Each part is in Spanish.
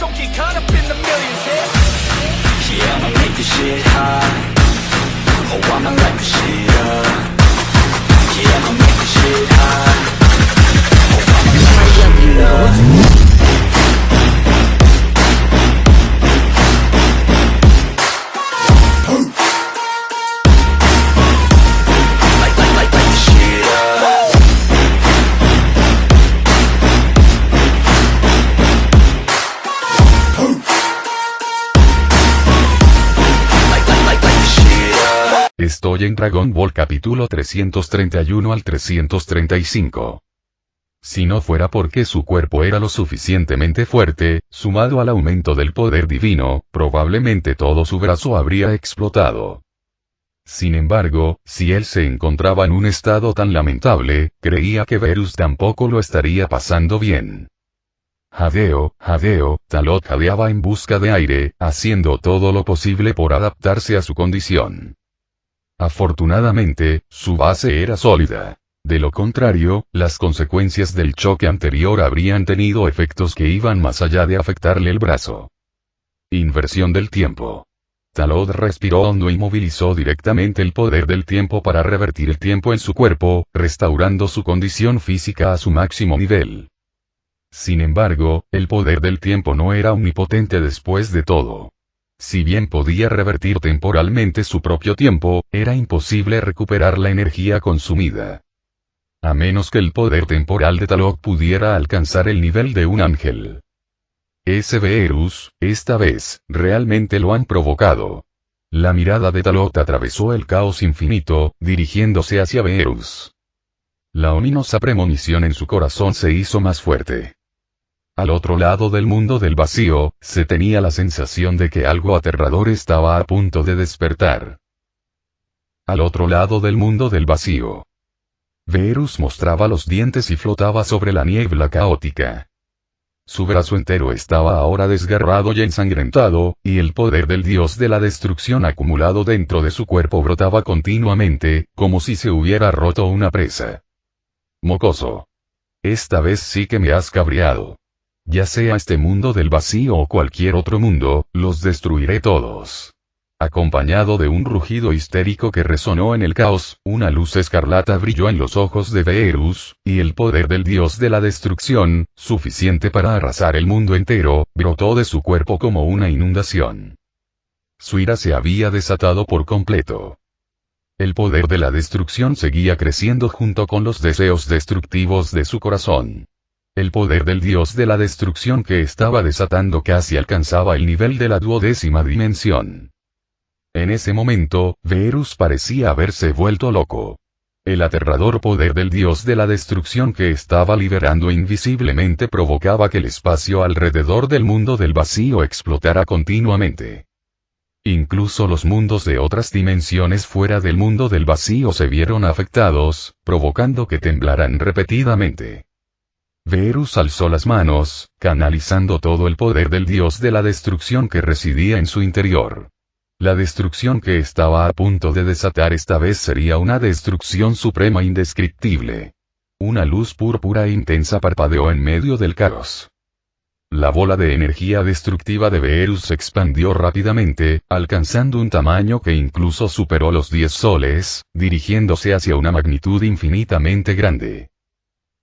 don't get caught up in the millions, Yeah, I'ma make this shit hot. Oh, I'ma light this shit up. Yeah, I'ma make this shit hot. Oh, I'ma light this shit up. Estoy en Dragon Ball capítulo 331 al 335. Si no fuera porque su cuerpo era lo suficientemente fuerte, sumado al aumento del poder divino, probablemente todo su brazo habría explotado. Sin embargo, si él se encontraba en un estado tan lamentable, creía que Beerus tampoco lo estaría pasando bien. Jadeo, Talot jadeaba en busca de aire, haciendo todo lo posible por adaptarse a su condición. Afortunadamente, su base era sólida. De lo contrario, las consecuencias del choque anterior habrían tenido efectos que iban más allá de afectarle el brazo. Inversión del tiempo. Talot respiró hondo y movilizó directamente el poder del tiempo para revertir el tiempo en su cuerpo, restaurando su condición física a su máximo nivel. Sin embargo, el poder del tiempo no era omnipotente después de todo. Si bien podía revertir temporalmente su propio tiempo, era imposible recuperar la energía consumida. A menos que el poder temporal de Talot pudiera alcanzar el nivel de un ángel. Ese Beerus, esta vez, realmente lo han provocado. La mirada de Talot atravesó el caos infinito, dirigiéndose hacia Beerus. La ominosa premonición en su corazón se hizo más fuerte. Al otro lado del mundo del vacío, se tenía la sensación de que algo aterrador estaba a punto de despertar. Al otro lado del mundo del vacío. Beerus mostraba los dientes y flotaba sobre la niebla caótica. Su brazo entero estaba ahora desgarrado y ensangrentado, y el poder del dios de la destrucción acumulado dentro de su cuerpo brotaba continuamente, como si se hubiera roto una presa. Mocoso. Esta vez sí que me has cabreado. Ya sea este mundo del vacío o cualquier otro mundo, los destruiré todos. Acompañado de un rugido histérico que resonó en el caos, una luz escarlata brilló en los ojos de Beerus, y el poder del dios de la destrucción, suficiente para arrasar el mundo entero, brotó de su cuerpo como una inundación. Su ira se había desatado por completo. El poder de la destrucción seguía creciendo junto con los deseos destructivos de su corazón. El poder del dios de la destrucción que estaba desatando casi alcanzaba el nivel de la 12ª dimensión. En ese momento, Beerus parecía haberse vuelto loco. El aterrador poder del dios de la destrucción que estaba liberando invisiblemente provocaba que el espacio alrededor del mundo del vacío explotara continuamente. Incluso los mundos de otras dimensiones fuera del mundo del vacío se vieron afectados, provocando que temblaran repetidamente. Beerus alzó las manos, canalizando todo el poder del dios de la destrucción que residía en su interior. La destrucción que estaba a punto de desatar esta vez sería una destrucción suprema indescriptible. Una luz púrpura e intensa parpadeó en medio del caos. La bola de energía destructiva de Beerus se expandió rápidamente, alcanzando un tamaño que incluso superó los 10 soles, dirigiéndose hacia una magnitud infinitamente grande.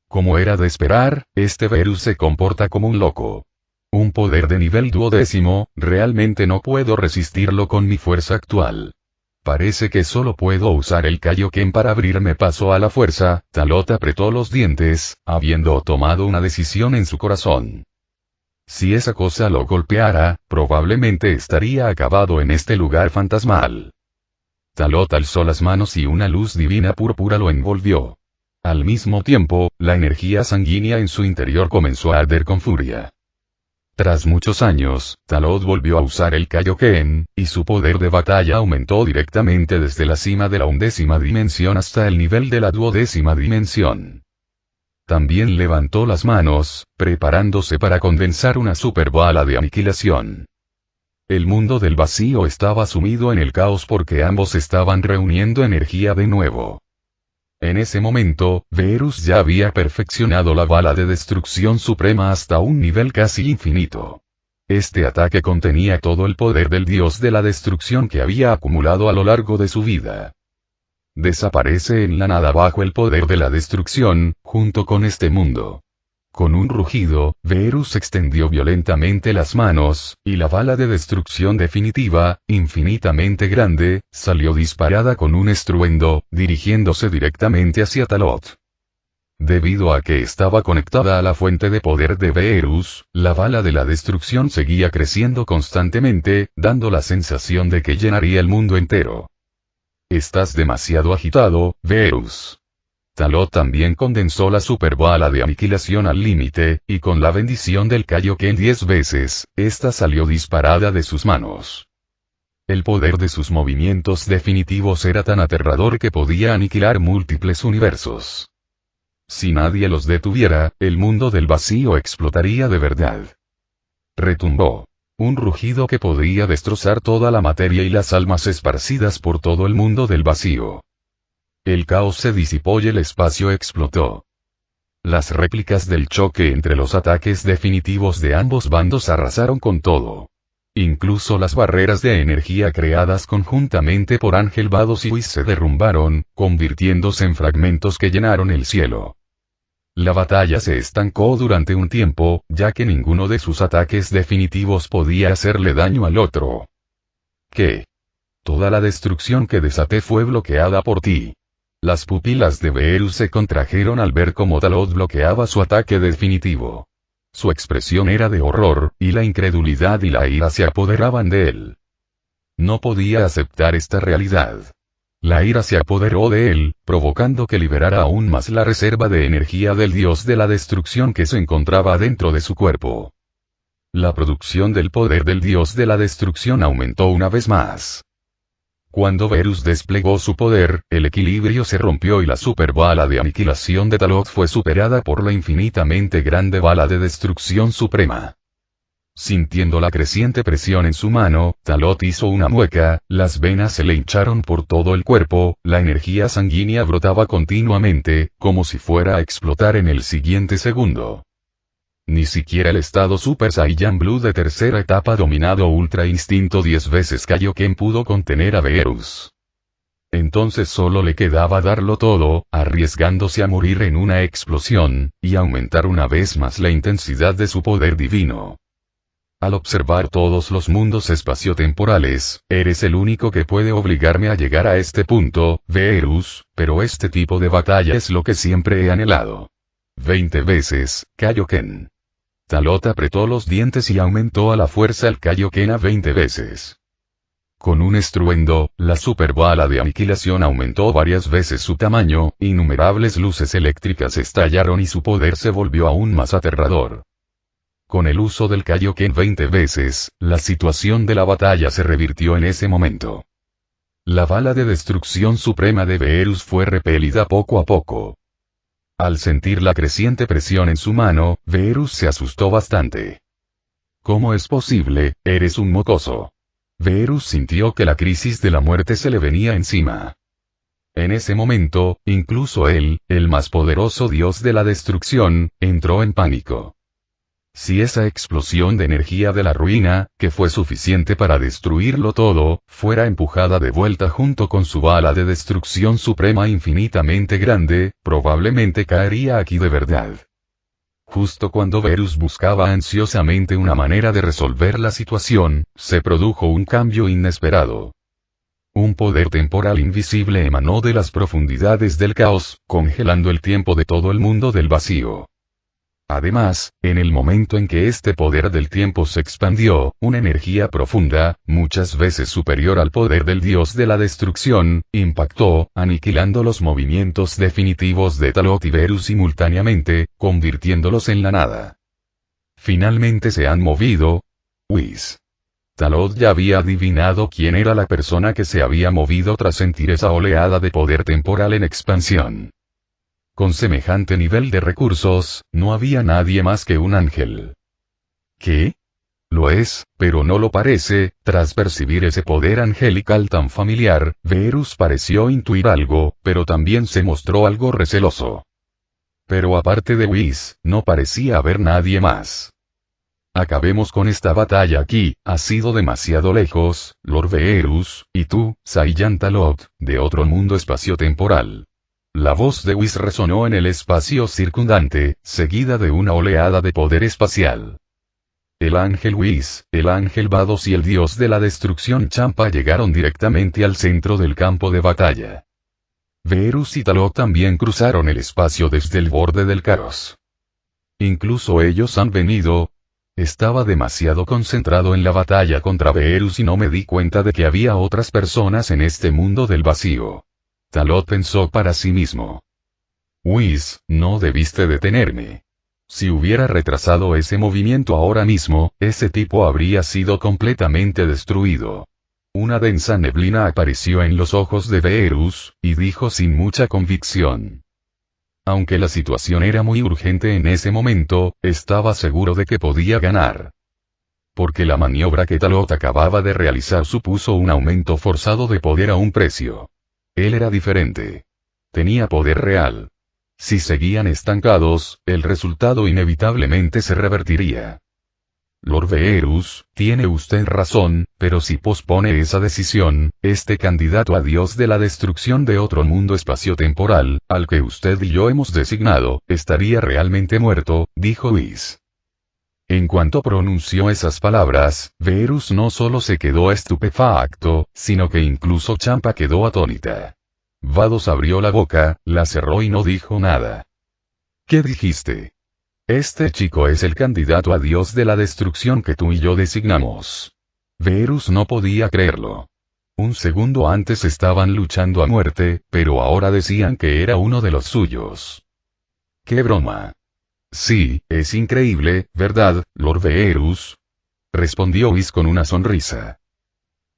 Como era de esperar, este Beerus se comporta como un loco. Un poder de nivel 12, realmente no puedo resistirlo con mi fuerza actual. Parece que solo puedo usar el Kaioken para abrirme paso a la fuerza. Talot apretó los dientes, habiendo tomado una decisión en su corazón. Si esa cosa lo golpeara, probablemente estaría acabado en este lugar fantasmal. Talot alzó las manos y una luz divina púrpura lo envolvió. Al mismo tiempo, la energía sanguínea en su interior comenzó a arder con furia. Tras muchos años, Talot volvió a usar el Kaioken, y su poder de batalla aumentó directamente desde la cima de la 11ª dimensión hasta el nivel de la 12ª dimensión. También levantó las manos, preparándose para condensar una superbala de aniquilación. El mundo del vacío estaba sumido en el caos porque ambos estaban reuniendo energía de nuevo. En ese momento, Beerus ya había perfeccionado la bala de destrucción suprema hasta un nivel casi infinito. Este ataque contenía todo el poder del dios de la destrucción que había acumulado a lo largo de su vida. Desaparece en la nada bajo el poder de la destrucción, junto con este mundo. Con un rugido, Verus extendió violentamente las manos, y la bala de destrucción definitiva, infinitamente grande, salió disparada con un estruendo, dirigiéndose directamente hacia Talot. Debido a que estaba conectada a la fuente de poder de Verus, la bala de la destrucción seguía creciendo constantemente, dando la sensación de que llenaría el mundo entero. Estás demasiado agitado, Verus. Talot también condensó la superbala de aniquilación al límite, y con la bendición del Kaioken 10 veces, esta salió disparada de sus manos. El poder de sus movimientos definitivos era tan aterrador que podía aniquilar múltiples universos. Si nadie los detuviera, el mundo del vacío explotaría de verdad. Retumbó. Un rugido que podía destrozar toda la materia y las almas esparcidas por todo el mundo del vacío. El caos se disipó y el espacio explotó. Las réplicas del choque entre los ataques definitivos de ambos bandos arrasaron con todo. Incluso las barreras de energía creadas conjuntamente por Ángel Vados y Whis se derrumbaron, convirtiéndose en fragmentos que llenaron el cielo. La batalla se estancó durante un tiempo, ya que ninguno de sus ataques definitivos podía hacerle daño al otro. ¿Qué? Toda la destrucción que desaté fue bloqueada por ti. Las pupilas de Verus se contrajeron al ver cómo Talot bloqueaba su ataque definitivo. Su expresión era de horror, y la incredulidad y la ira se apoderaban de él. No podía aceptar esta realidad. La ira se apoderó de él, provocando que liberara aún más la reserva de energía del dios de la destrucción que se encontraba dentro de su cuerpo. La producción del poder del dios de la destrucción aumentó una vez más. Cuando Verus desplegó su poder, el equilibrio se rompió y la superbala de aniquilación de Talot fue superada por la infinitamente grande bala de destrucción suprema. Sintiendo la creciente presión en su mano, Talot hizo una mueca, las venas se le hincharon por todo el cuerpo, la energía sanguínea brotaba continuamente, como si fuera a explotar en el siguiente segundo. Ni siquiera el estado Super Saiyan Blue de tercera etapa dominado Ultra Instinto 10 veces Kaioken pudo contener a Verus. Entonces solo le quedaba darlo todo, arriesgándose a morir en una explosión, y aumentar una vez más la intensidad de su poder divino. Al observar todos los mundos espaciotemporales, eres el único que puede obligarme a llegar a este punto, Verus, pero este tipo de batalla es lo que siempre he anhelado. 20 veces, Kaioken. Talot apretó los dientes y aumentó a la fuerza el Kaioken a 20 veces. Con un estruendo, la superbala de aniquilación aumentó varias veces su tamaño, innumerables luces eléctricas estallaron y su poder se volvió aún más aterrador. Con el uso del Kaioken 20 veces, la situación de la batalla se revirtió en ese momento. La bala de destrucción suprema de Verus fue repelida poco a poco. Al sentir la creciente presión en su mano, Verus se asustó bastante. ¿Cómo es posible? Eres un mocoso. Verus sintió que la crisis de la muerte se le venía encima. En ese momento, incluso él, el más poderoso dios de la destrucción, entró en pánico. Si esa explosión de energía de la ruina, que fue suficiente para destruirlo todo, fuera empujada de vuelta junto con su bala de destrucción suprema infinitamente grande, probablemente caería aquí de verdad. Justo cuando Verus buscaba ansiosamente una manera de resolver la situación, se produjo un cambio inesperado. Un poder temporal invisible emanó de las profundidades del caos, congelando el tiempo de todo el mundo del vacío. Además, en el momento en que este poder del tiempo se expandió, una energía profunda, muchas veces superior al poder del dios de la destrucción, impactó, aniquilando los movimientos definitivos de Talot y Verus simultáneamente, convirtiéndolos en la nada. Finalmente se han movido. Whis. Talot ya había adivinado quién era la persona que se había movido tras sentir esa oleada de poder temporal en expansión. Con semejante nivel de recursos, no había nadie más que un ángel. ¿Qué? Lo es, pero no lo parece. Tras percibir ese poder angelical tan familiar, Verus pareció intuir algo, pero también se mostró algo receloso. Pero aparte de Whis, no parecía haber nadie más. Acabemos con esta batalla aquí, ha sido demasiado lejos, Lord Beerus, y tú, Saiyan Talot, de otro mundo espaciotemporal. La voz de Whis resonó en el espacio circundante, seguida de una oleada de poder espacial. El ángel Whis, el ángel Vados y el dios de la destrucción Champa llegaron directamente al centro del campo de batalla. Beerus y Talot también cruzaron el espacio desde el borde del caos. Incluso ellos han venido. Estaba demasiado concentrado en la batalla contra Beerus y no me di cuenta de que había otras personas en este mundo del vacío. Talot pensó para sí mismo. Whis, no debiste detenerme. Si hubiera retrasado ese movimiento ahora mismo, ese tipo habría sido completamente destruido. Una densa neblina apareció en los ojos de Beerus, y dijo sin mucha convicción. Aunque la situación era muy urgente en ese momento, estaba seguro de que podía ganar. Porque la maniobra que Talot acababa de realizar supuso un aumento forzado de poder a un precio. Él era diferente. Tenía poder real. Si seguían estancados, el resultado inevitablemente se revertiría. Lord Beerus, tiene usted razón, pero si pospone esa decisión, este candidato a dios de la destrucción de otro mundo espaciotemporal, al que usted y yo hemos designado, estaría realmente muerto, dijo Whis. En cuanto pronunció esas palabras, Beerus no solo se quedó estupefacto, sino que incluso Champa quedó atónita. Vados abrió la boca, la cerró y no dijo nada. ¿Qué dijiste? Este chico es el candidato a dios de la destrucción que tú y yo designamos. Beerus no podía creerlo. Un segundo antes estaban luchando a muerte, pero ahora decían que era uno de los suyos. ¡Qué broma! Sí, es increíble, ¿verdad, Lord Beerus? Respondió Whis con una sonrisa.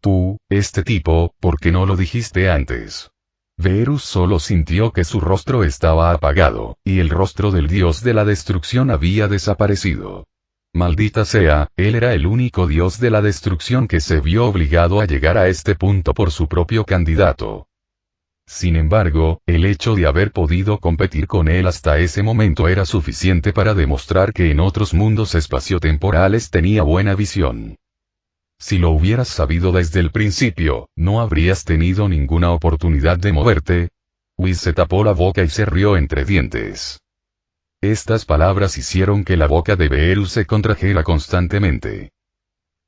Tú, este tipo, ¿por qué no lo dijiste antes? Beerus solo sintió que su rostro estaba apagado, y el rostro del dios de la destrucción había desaparecido. Maldita sea, él era el único dios de la destrucción que se vio obligado a llegar a este punto por su propio candidato. Sin embargo, el hecho de haber podido competir con él hasta ese momento era suficiente para demostrar que en otros mundos espaciotemporales tenía buena visión. Si lo hubieras sabido desde el principio, no habrías tenido ninguna oportunidad de moverte. Whis se tapó la boca y se rió entre dientes. Estas palabras hicieron que la boca de Beerus se contrajera constantemente.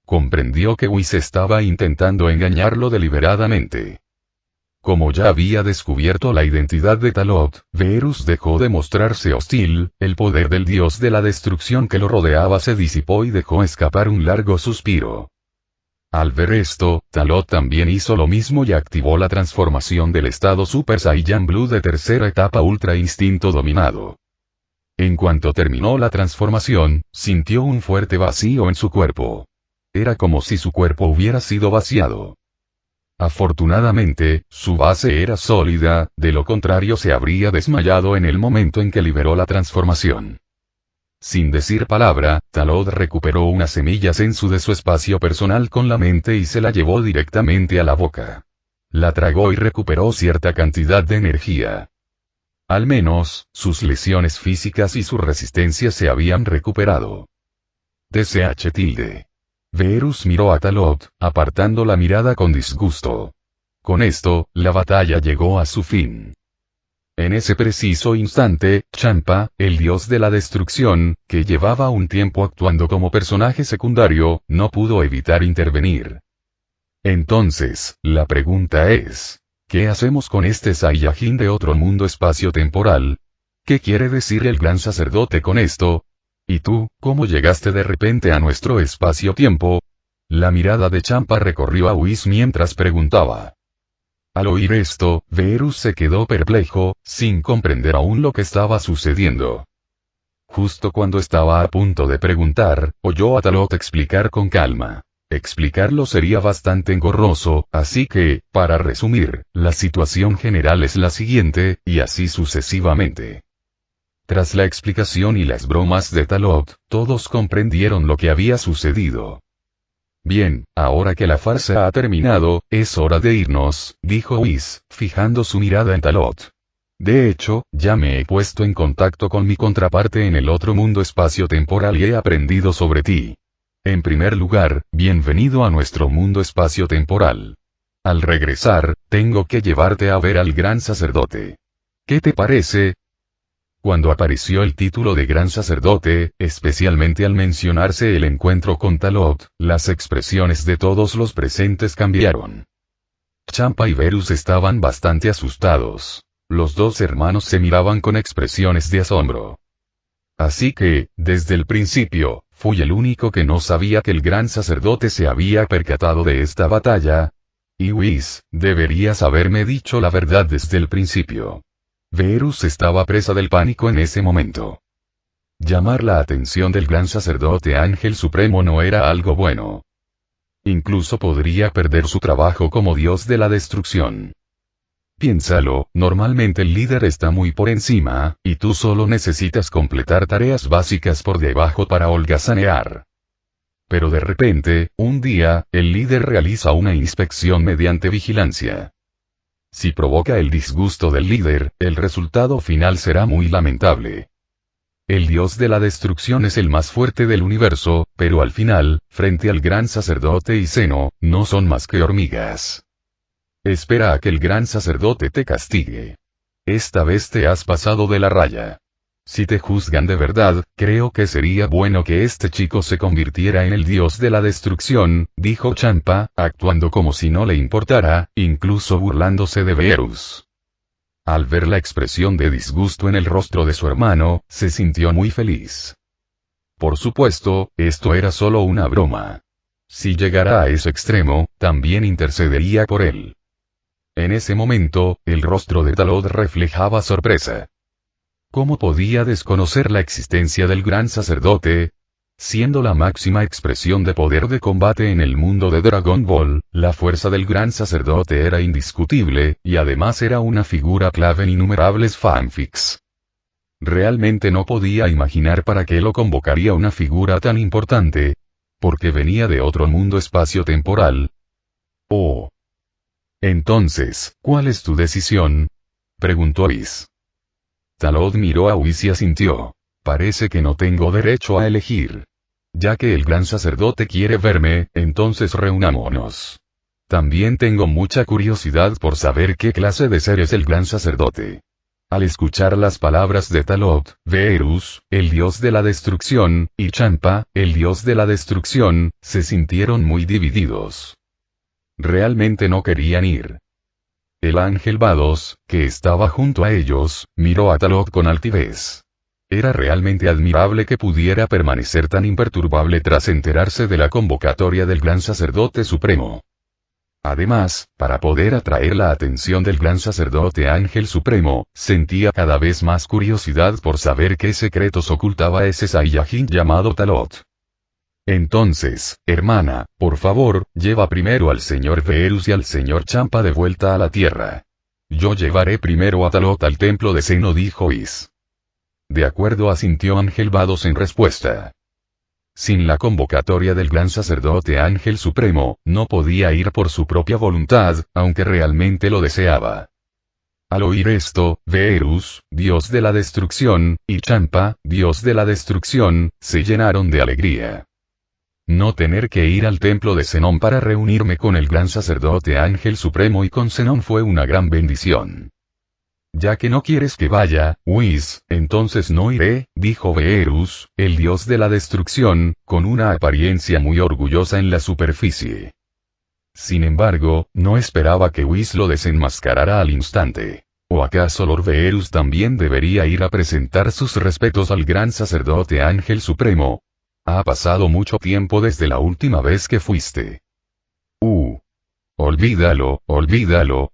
Comprendió que Whis estaba intentando engañarlo deliberadamente. Como ya había descubierto la identidad de Talot, Beerus dejó de mostrarse hostil, el poder del dios de la destrucción que lo rodeaba se disipó y dejó escapar un largo suspiro. Al ver esto, Talot también hizo lo mismo y activó la transformación del estado Super Saiyan Blue de tercera etapa Ultra Instinto Dominado. En cuanto terminó la transformación, sintió un fuerte vacío en su cuerpo. Era como si su cuerpo hubiera sido vaciado. Afortunadamente, su base era sólida, de lo contrario se habría desmayado en el momento en que liberó la transformación. Sin decir palabra, Talot recuperó una semilla senzu de su espacio personal con la mente y se la llevó directamente a la boca. La tragó y recuperó cierta cantidad de energía. Al menos, sus lesiones físicas y su resistencia se habían recuperado. TCH-. Beerus miró a Talot, apartando la mirada con disgusto. Con esto, la batalla llegó a su fin. En ese preciso instante, Champa, el dios de la destrucción, que llevaba un tiempo actuando como personaje secundario, no pudo evitar intervenir. Entonces, la pregunta es, ¿qué hacemos con este Saiyajin de otro mundo espacio-temporal? ¿Qué quiere decir el gran sacerdote con esto? ¿Y tú, cómo llegaste de repente a nuestro espacio-tiempo? La mirada de Champa recorrió a Whis mientras preguntaba. Al oír esto, Beerus se quedó perplejo, sin comprender aún lo que estaba sucediendo. Justo cuando estaba a punto de preguntar, oyó a Talot explicar con calma. Explicarlo sería bastante engorroso, así que, para resumir, la situación general es la siguiente, y así sucesivamente. Tras la explicación y las bromas de Talot, todos comprendieron lo que había sucedido. Bien, ahora que la farsa ha terminado, es hora de irnos, dijo Whis, fijando su mirada en Talot. De hecho, ya me he puesto en contacto con mi contraparte en el otro mundo espacio-temporal y he aprendido sobre ti. En primer lugar, bienvenido a nuestro mundo espacio-temporal. Al regresar, tengo que llevarte a ver al gran sacerdote. ¿Qué te parece? Cuando apareció el título de gran sacerdote, especialmente al mencionarse el encuentro con Talot, las expresiones de todos los presentes cambiaron. Champa y Verus estaban bastante asustados. Los dos hermanos se miraban con expresiones de asombro. Así que, desde el principio, fui el único que no sabía que el gran sacerdote se había percatado de esta batalla. Y Whis, deberías haberme dicho la verdad desde el principio. Verus estaba presa del pánico en ese momento. Llamar la atención del gran sacerdote Ángel Supremo no era algo bueno. Incluso podría perder su trabajo como dios de la destrucción. Piénsalo, normalmente el líder está muy por encima, y tú solo necesitas completar tareas básicas por debajo para holgazanear. Pero de repente, un día, el líder realiza una inspección mediante vigilancia. Si provoca el disgusto del líder, el resultado final será muy lamentable. El dios de la destrucción es el más fuerte del universo, pero al final, frente al gran sacerdote y Zeno, no son más que hormigas. Espera a que el gran sacerdote te castigue. Esta vez te has pasado de la raya. Si te juzgan de verdad, creo que sería bueno que este chico se convirtiera en el dios de la destrucción, dijo Champa, actuando como si no le importara, incluso burlándose de Verus. Al ver la expresión de disgusto en el rostro de su hermano, se sintió muy feliz. Por supuesto, esto era solo una broma. Si llegara a ese extremo, también intercedería por él. En ese momento, el rostro de Talot reflejaba sorpresa. ¿Cómo podía desconocer la existencia del gran sacerdote? Siendo la máxima expresión de poder de combate en el mundo de Dragon Ball, la fuerza del gran sacerdote era indiscutible, y además era una figura clave en innumerables fanfics. Realmente no podía imaginar para qué lo convocaría una figura tan importante. Porque venía de otro mundo espacio-temporal. Oh. Entonces, ¿cuál es tu decisión? Preguntó Whis. Talot miró a Whis y asintió. Parece que no tengo derecho a elegir. Ya que el gran sacerdote quiere verme, entonces reunámonos. También tengo mucha curiosidad por saber qué clase de ser es el gran sacerdote. Al escuchar las palabras de Talot, Verus, el dios de la destrucción, y Champa, el dios de la destrucción, se sintieron muy divididos. Realmente no querían ir. El ángel Vados, que estaba junto a ellos, miró a Talot con altivez. Era realmente admirable que pudiera permanecer tan imperturbable tras enterarse de la convocatoria del gran sacerdote supremo. Además, para poder atraer la atención del gran sacerdote Ángel Supremo, sentía cada vez más curiosidad por saber qué secretos ocultaba ese Saiyajin llamado Talot. Entonces, hermana, por favor, lleva primero al señor Verus y al señor Champa de vuelta a la Tierra. Yo llevaré primero a Talot al templo de Zeno, dijo Whis. De acuerdo, asintió Ángel Vados en respuesta. Sin la convocatoria del gran sacerdote Ángel Supremo, no podía ir por su propia voluntad, aunque realmente lo deseaba. Al oír esto, Verus, dios de la destrucción, y Champa, dios de la destrucción, se llenaron de alegría. No tener que ir al templo de Zenón para reunirme con el gran sacerdote Ángel Supremo y con Zenón fue una gran bendición. Ya que no quieres que vaya, Whis, entonces no iré, dijo Verus, el dios de la destrucción, con una apariencia muy orgullosa en la superficie. Sin embargo, no esperaba que Whis lo desenmascarara al instante. ¿O acaso Lord Verus también debería ir a presentar sus respetos al gran sacerdote Ángel Supremo? Ha pasado mucho tiempo desde la última vez que fuiste. Olvídalo,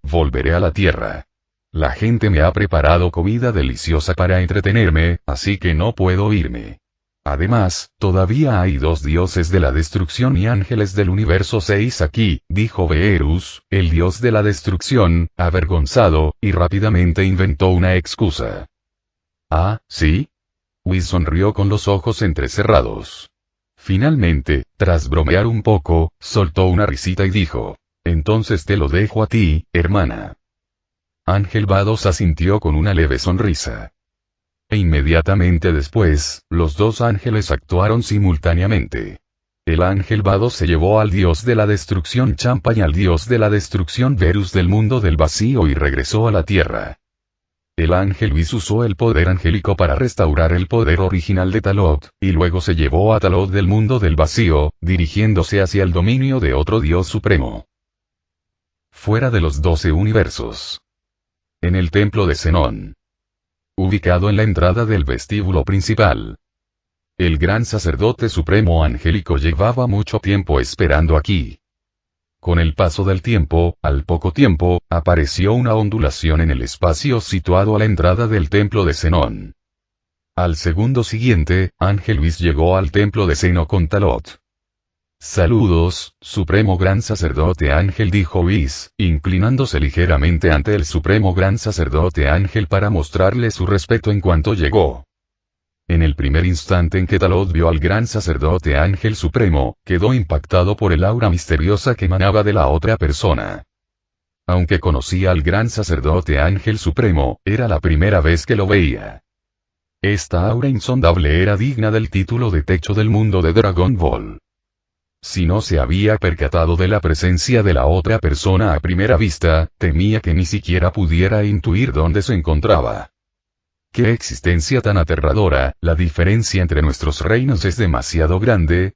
volveré a la Tierra. La gente me ha preparado comida deliciosa para entretenerme, así que no puedo irme. Además, todavía hay 2 dioses de la destrucción y ángeles del universo 6 aquí, dijo Verus, el dios de la destrucción, avergonzado, y rápidamente inventó una excusa. ¿Ah, sí? Whis sonrió con los ojos entrecerrados. Finalmente, tras bromear un poco, soltó una risita y dijo, entonces te lo dejo a ti, hermana. Ángel Vados asintió con una leve sonrisa. E inmediatamente después, los dos ángeles actuaron simultáneamente. El ángel Vados se llevó al dios de la destrucción Champa y al dios de la destrucción Verus del mundo del vacío y regresó a la tierra. El ángel Whis usó el poder angélico para restaurar el poder original de Talot, y luego se llevó a Talot del mundo del vacío, dirigiéndose hacia el dominio de otro dios supremo. Fuera de los 12 universos. En el templo de Zenón. Ubicado en la entrada del vestíbulo principal. El gran sacerdote supremo angélico llevaba mucho tiempo esperando aquí. Con el paso del tiempo, al poco tiempo, apareció una ondulación en el espacio situado a la entrada del templo de Zenón. Al segundo siguiente, Ángel Whis llegó al templo de Zeno con Talot. Saludos, supremo gran sacerdote Ángel, dijo Whis, inclinándose ligeramente ante el supremo gran sacerdote Ángel para mostrarle su respeto en cuanto llegó. En el primer instante en que Talot vio al gran sacerdote Ángel Supremo, quedó impactado por el aura misteriosa que emanaba de la otra persona. Aunque conocía al gran sacerdote Ángel Supremo, era la primera vez que lo veía. Esta aura insondable era digna del título de techo del mundo de Dragon Ball. Si no se había percatado de la presencia de la otra persona a primera vista, temía que ni siquiera pudiera intuir dónde se encontraba. ¡Qué existencia tan aterradora! La diferencia entre nuestros reinos es demasiado grande,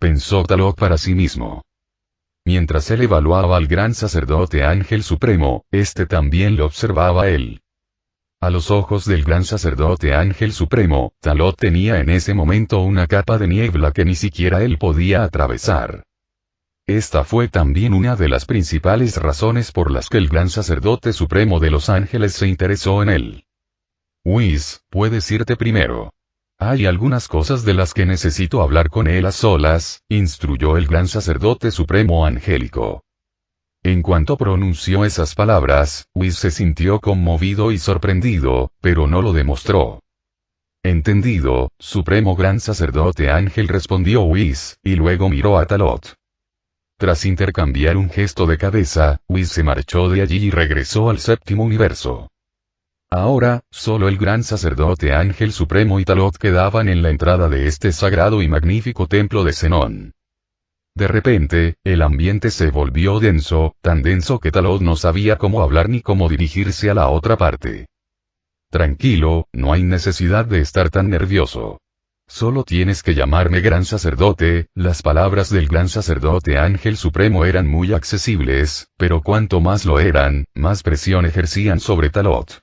pensó Talot para sí mismo. Mientras él evaluaba al gran sacerdote Ángel Supremo, este también lo observaba a él. A los ojos del gran sacerdote Ángel Supremo, Talot tenía en ese momento una capa de niebla que ni siquiera él podía atravesar. Esta fue también una de las principales razones por las que el gran sacerdote supremo de los ángeles se interesó en él. Whis, puedes irte primero. Hay algunas cosas de las que necesito hablar con él a solas, instruyó el gran sacerdote supremo angélico. En cuanto pronunció esas palabras, Whis se sintió conmovido y sorprendido, pero no lo demostró. Entendido, supremo gran sacerdote ángel, respondió Whis, y luego miró a Talot. Tras intercambiar un gesto de cabeza, Whis se marchó de allí y regresó al séptimo universo. Ahora, solo el gran sacerdote Ángel Supremo y Talot quedaban en la entrada de este sagrado y magnífico templo de Zenón. De repente, el ambiente se volvió denso, tan denso que Talot no sabía cómo hablar ni cómo dirigirse a la otra parte. Tranquilo, no hay necesidad de estar tan nervioso. Solo tienes que llamarme gran sacerdote. Las palabras del gran sacerdote Ángel Supremo eran muy accesibles, pero cuanto más lo eran, más presión ejercían sobre Talot.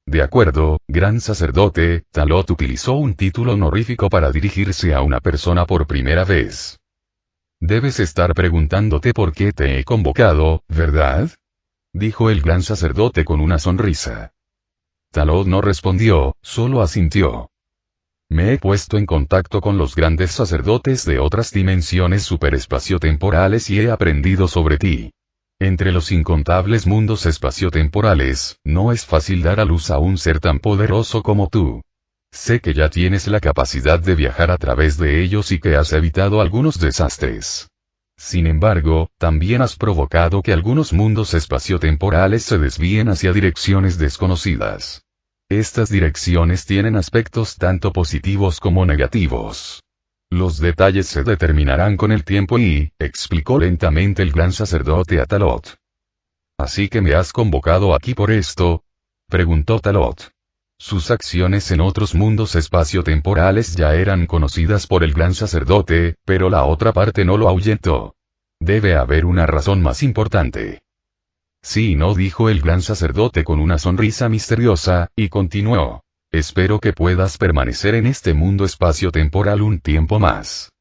De acuerdo, gran sacerdote. Talot utilizó un título honorífico para dirigirse a una persona por primera vez. Debes estar preguntándote por qué te he convocado, ¿verdad? Dijo el gran sacerdote con una sonrisa. Talot no respondió, solo asintió. Me he puesto en contacto con los grandes sacerdotes de otras dimensiones superespaciotemporales y he aprendido sobre ti. Entre los incontables mundos espaciotemporales, no es fácil dar a luz a un ser tan poderoso como tú. Sé que ya tienes la capacidad de viajar a través de ellos y que has evitado algunos desastres. Sin embargo, también has provocado que algunos mundos espaciotemporales se desvíen hacia direcciones desconocidas. Estas direcciones tienen aspectos tanto positivos como negativos. Los detalles se determinarán con el tiempo y, explicó lentamente el gran sacerdote a Talot. ¿Así que me has convocado aquí por esto?, preguntó Talot. Sus acciones en otros mundos espaciotemporales ya eran conocidas por el gran sacerdote, pero la otra parte no lo ahuyentó. Debe haber una razón más importante. Sí y no, dijo el gran sacerdote con una sonrisa misteriosa, y continuó. Espero que puedas permanecer en este mundo espaciotemporal un tiempo más.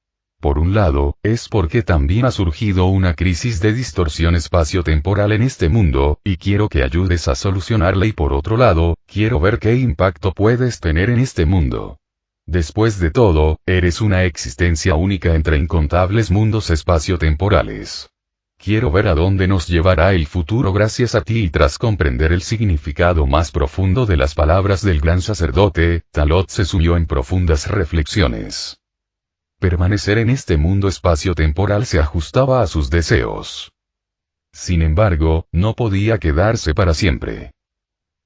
Por un lado, es porque también ha surgido una crisis de distorsión espaciotemporal en este mundo, y quiero que ayudes a solucionarla, y por otro lado, quiero ver qué impacto puedes tener en este mundo. Después de todo, eres una existencia única entre incontables mundos espaciotemporales. Quiero ver a dónde nos llevará el futuro gracias a ti. Y tras comprender el significado más profundo de las palabras del gran sacerdote, Talot se sumió en profundas reflexiones. Permanecer en este mundo espaciotemporal se ajustaba a sus deseos. Sin embargo, no podía quedarse para siempre.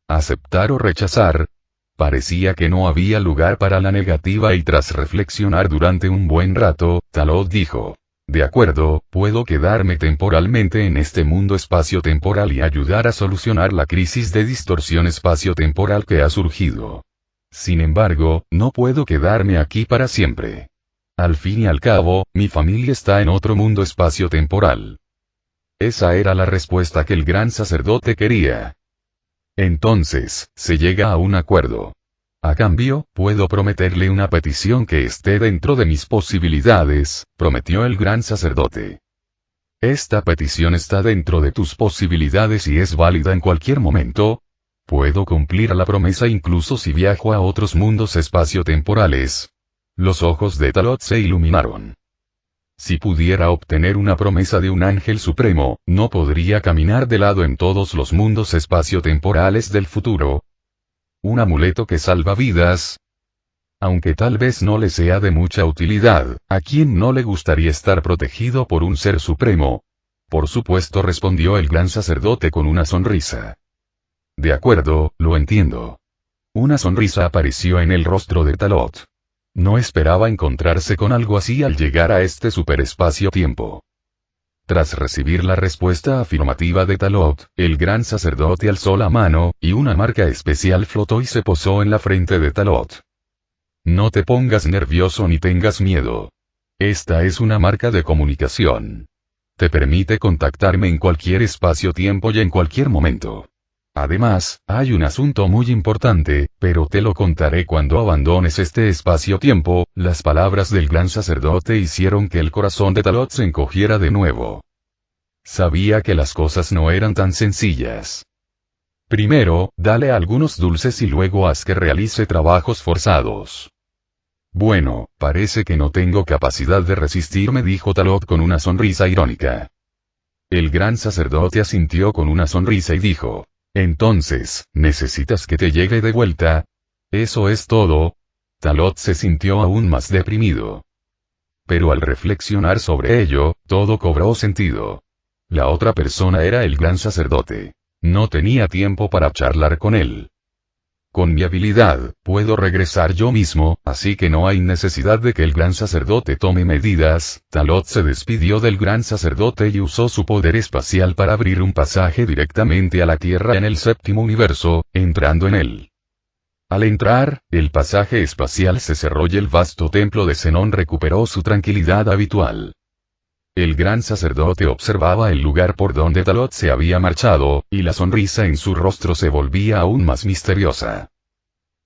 Aceptar o rechazar. Parecía que no había lugar para la negativa y tras reflexionar durante un buen rato, Talot dijo: de acuerdo, puedo quedarme temporalmente en este mundo espacio-temporal y ayudar a solucionar la crisis de distorsión espacio-temporal que ha surgido. Sin embargo, no puedo quedarme aquí para siempre. Al fin y al cabo, mi familia está en otro mundo espacio-temporal. Esa era la respuesta que el gran sacerdote quería. Entonces, se llega a un acuerdo. A cambio, puedo prometerle una petición que esté dentro de mis posibilidades, prometió el gran sacerdote. Esta petición está dentro de tus posibilidades y es válida en cualquier momento. Puedo cumplir la promesa incluso si viajo a otros mundos espacio-temporales. Los ojos de Talot se iluminaron. Si pudiera obtener una promesa de un ángel supremo, ¿no podría caminar de lado en todos los mundos espacio-temporales del futuro? ¿Un amuleto que salva vidas? Aunque tal vez no le sea de mucha utilidad, ¿a quién no le gustaría estar protegido por un ser supremo? Por supuesto, respondió el gran sacerdote con una sonrisa. De acuerdo, lo entiendo. Una sonrisa apareció en el rostro de Talot. No esperaba encontrarse con algo así al llegar a este superespacio-tiempo. Tras recibir la respuesta afirmativa de Talot, el gran sacerdote alzó la mano, y una marca especial flotó y se posó en la frente de Talot. No te pongas nervioso ni tengas miedo. Esta es una marca de comunicación. Te permite contactarme en cualquier espacio-tiempo y en cualquier momento. Además, hay un asunto muy importante, pero te lo contaré cuando abandones este espacio-tiempo. Las palabras del gran sacerdote hicieron que el corazón de Talot se encogiera de nuevo. Sabía que las cosas no eran tan sencillas. Primero, dale algunos dulces y luego haz que realice trabajos forzados. Bueno, parece que no tengo capacidad de resistirme, dijo Talot con una sonrisa irónica. El gran sacerdote asintió con una sonrisa y dijo: entonces, ¿necesitas que te llegue de vuelta? ¿Eso es todo? Talot se sintió aún más deprimido. Pero al reflexionar sobre ello, todo cobró sentido. La otra persona era el gran sacerdote. No tenía tiempo para charlar con él. Con mi habilidad, puedo regresar yo mismo, así que no hay necesidad de que el gran sacerdote tome medidas. Talot se despidió del gran sacerdote y usó su poder espacial para abrir un pasaje directamente a la Tierra en el séptimo universo, entrando en él. Al entrar, el pasaje espacial se cerró y el vasto templo de Zenón recuperó su tranquilidad habitual. El gran sacerdote observaba el lugar por donde Talot se había marchado, y la sonrisa en su rostro se volvía aún más misteriosa.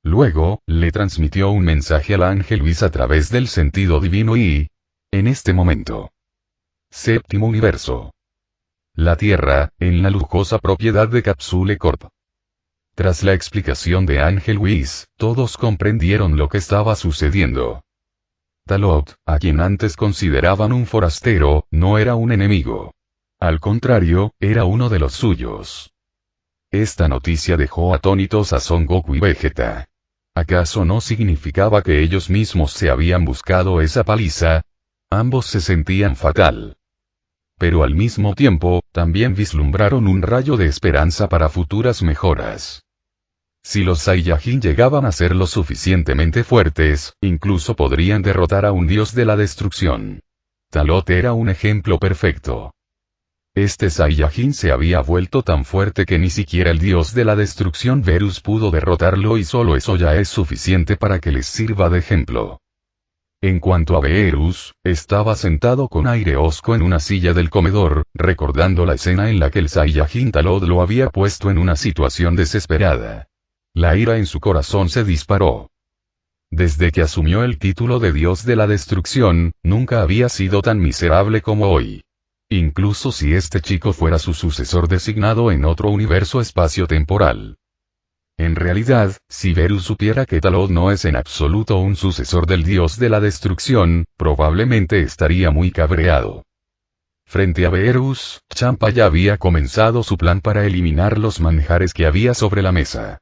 Luego, le transmitió un mensaje al ángel Luis a través del sentido divino y... en este momento. Séptimo universo. La Tierra, en la lujosa propiedad de Capsule Corp. Tras la explicación de ángel Luis, todos comprendieron lo que estaba sucediendo. Talot, a quien antes consideraban un forastero, no era un enemigo. Al contrario, era uno de los suyos. Esta noticia dejó atónitos a Son Goku y Vegeta. ¿Acaso no significaba que ellos mismos se habían buscado esa paliza? Ambos se sentían fatal. Pero al mismo tiempo, también vislumbraron un rayo de esperanza para futuras mejoras. Si los Saiyajin llegaban a ser lo suficientemente fuertes, incluso podrían derrotar a un dios de la destrucción. Talot era un ejemplo perfecto. Este Saiyajin se había vuelto tan fuerte que ni siquiera el dios de la destrucción Verus pudo derrotarlo y solo eso ya es suficiente para que les sirva de ejemplo. En cuanto a Verus, estaba sentado con aire hosco en una silla del comedor, recordando la escena en la que el Saiyajin Talot lo había puesto en una situación desesperada. La ira en su corazón se disparó. Desde que asumió el título de Dios de la Destrucción, nunca había sido tan miserable como hoy. Incluso si este chico fuera su sucesor designado en otro universo espacio-temporal. En realidad, si Verus supiera que Talot no es en absoluto un sucesor del Dios de la Destrucción, probablemente estaría muy cabreado. Frente a Verus, Champa ya había comenzado su plan para eliminar los manjares que había sobre la mesa.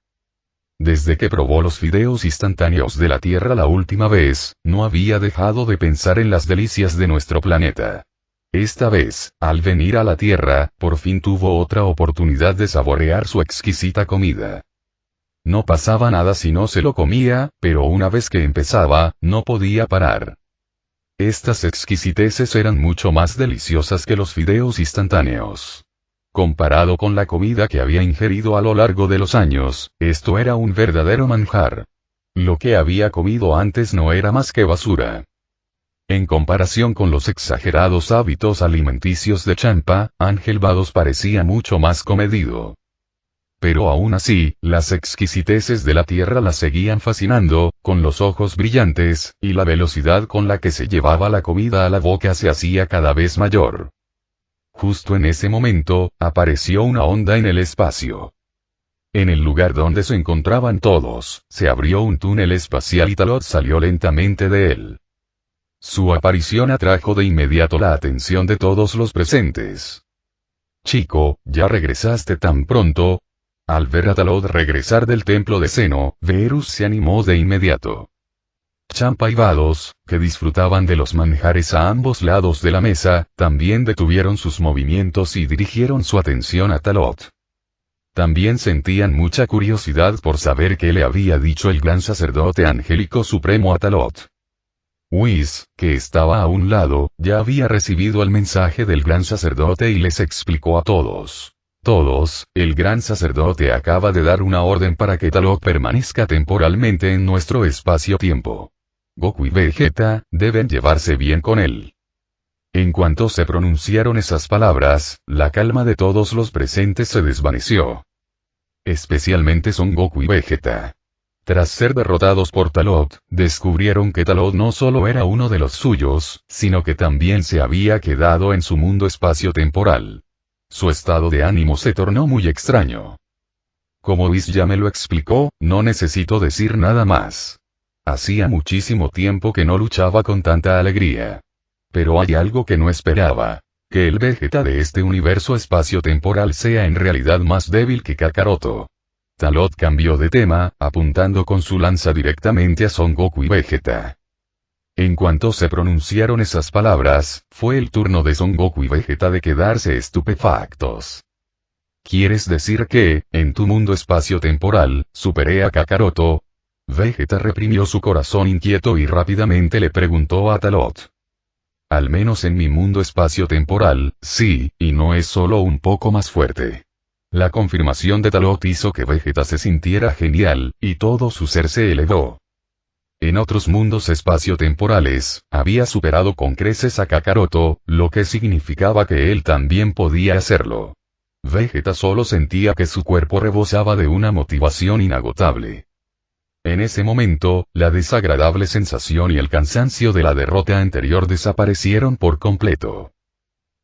Desde que probó los fideos instantáneos de la Tierra la última vez, no había dejado de pensar en las delicias de nuestro planeta. Esta vez, al venir a la Tierra, por fin tuvo otra oportunidad de saborear su exquisita comida. No pasaba nada si no se lo comía, pero una vez que empezaba, no podía parar. Estas exquisiteces eran mucho más deliciosas que los fideos instantáneos. Comparado con la comida que había ingerido a lo largo de los años, esto era un verdadero manjar. Lo que había comido antes no era más que basura. En comparación con los exagerados hábitos alimenticios de Champa, Ángel Vados parecía mucho más comedido. Pero aún así, las exquisiteces de la tierra la seguían fascinando, con los ojos brillantes, y la velocidad con la que se llevaba la comida a la boca se hacía cada vez mayor. Justo en ese momento, apareció una onda en el espacio. En el lugar donde se encontraban todos, se abrió un túnel espacial y Talot salió lentamente de él. Su aparición atrajo de inmediato la atención de todos los presentes. «Chico, ¿ya regresaste tan pronto?» Al ver a Talot regresar del templo de Seno, Verus se animó de inmediato. Champa y Vados, que disfrutaban de los manjares a ambos lados de la mesa, también detuvieron sus movimientos y dirigieron su atención a Talot. También sentían mucha curiosidad por saber qué le había dicho el gran sacerdote angélico supremo a Talot. Whis, que estaba a un lado, ya había recibido el mensaje del gran sacerdote y les explicó a todos. Todos, el gran sacerdote acaba de dar una orden para que Talot permanezca temporalmente en nuestro espacio-tiempo. Goku y Vegeta, deben llevarse bien con él. En cuanto se pronunciaron esas palabras, la calma de todos los presentes se desvaneció. Especialmente Son Goku y Vegeta. Tras ser derrotados por Talot, descubrieron que Talot no solo era uno de los suyos, sino que también se había quedado en su mundo espacio-temporal. Su estado de ánimo se tornó muy extraño. Como Whis ya me lo explicó, no necesito decir nada más. Hacía muchísimo tiempo que no luchaba con tanta alegría. Pero hay algo que no esperaba. Que el Vegeta de este universo espacio-temporal sea en realidad más débil que Kakaroto. Talot cambió de tema, apuntando con su lanza directamente a Son Goku y Vegeta. En cuanto se pronunciaron esas palabras, fue el turno de Son Goku y Vegeta de quedarse estupefactos. ¿Quieres decir que, en tu mundo espacio-temporal, superé a Kakaroto? Vegeta reprimió su corazón inquieto y rápidamente le preguntó a Talot. Al menos en mi mundo espacio-temporal, sí, y no es solo un poco más fuerte. La confirmación de Talot hizo que Vegeta se sintiera genial, y todo su ser se elevó. En otros mundos espacio-temporales, había superado con creces a Kakaroto, lo que significaba que él también podía hacerlo. Vegeta solo sentía que su cuerpo rebosaba de una motivación inagotable. En ese momento, la desagradable sensación y el cansancio de la derrota anterior desaparecieron por completo.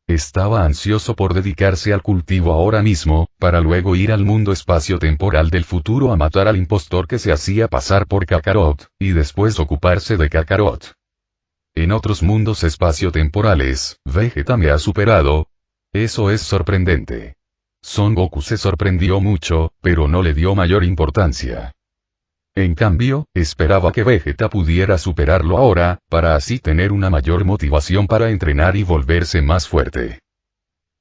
Estaba ansioso por dedicarse al cultivo ahora mismo, para luego ir al mundo espacio-temporal del futuro a matar al impostor que se hacía pasar por Kakarot, y después ocuparse de Kakarot. En otros mundos espacio-temporales, Vegeta me ha superado. Eso es sorprendente. Son Goku se sorprendió mucho, pero no le dio mayor importancia. En cambio, esperaba que Vegeta pudiera superarlo ahora, para así tener una mayor motivación para entrenar y volverse más fuerte.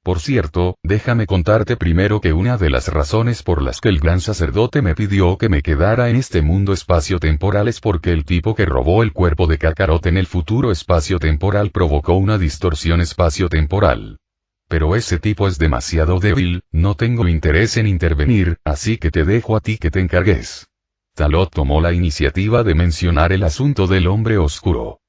Por cierto, déjame contarte primero que una de las razones por las que el gran sacerdote me pidió que me quedara en este mundo espacio-temporal es porque el tipo que robó el cuerpo de Kakarot en el futuro espacio-temporal provocó una distorsión espacio-temporal. Pero ese tipo es demasiado débil, no tengo interés en intervenir, así que te dejo a ti que te encargues. Talot tomó la iniciativa de mencionar el asunto del hombre oscuro.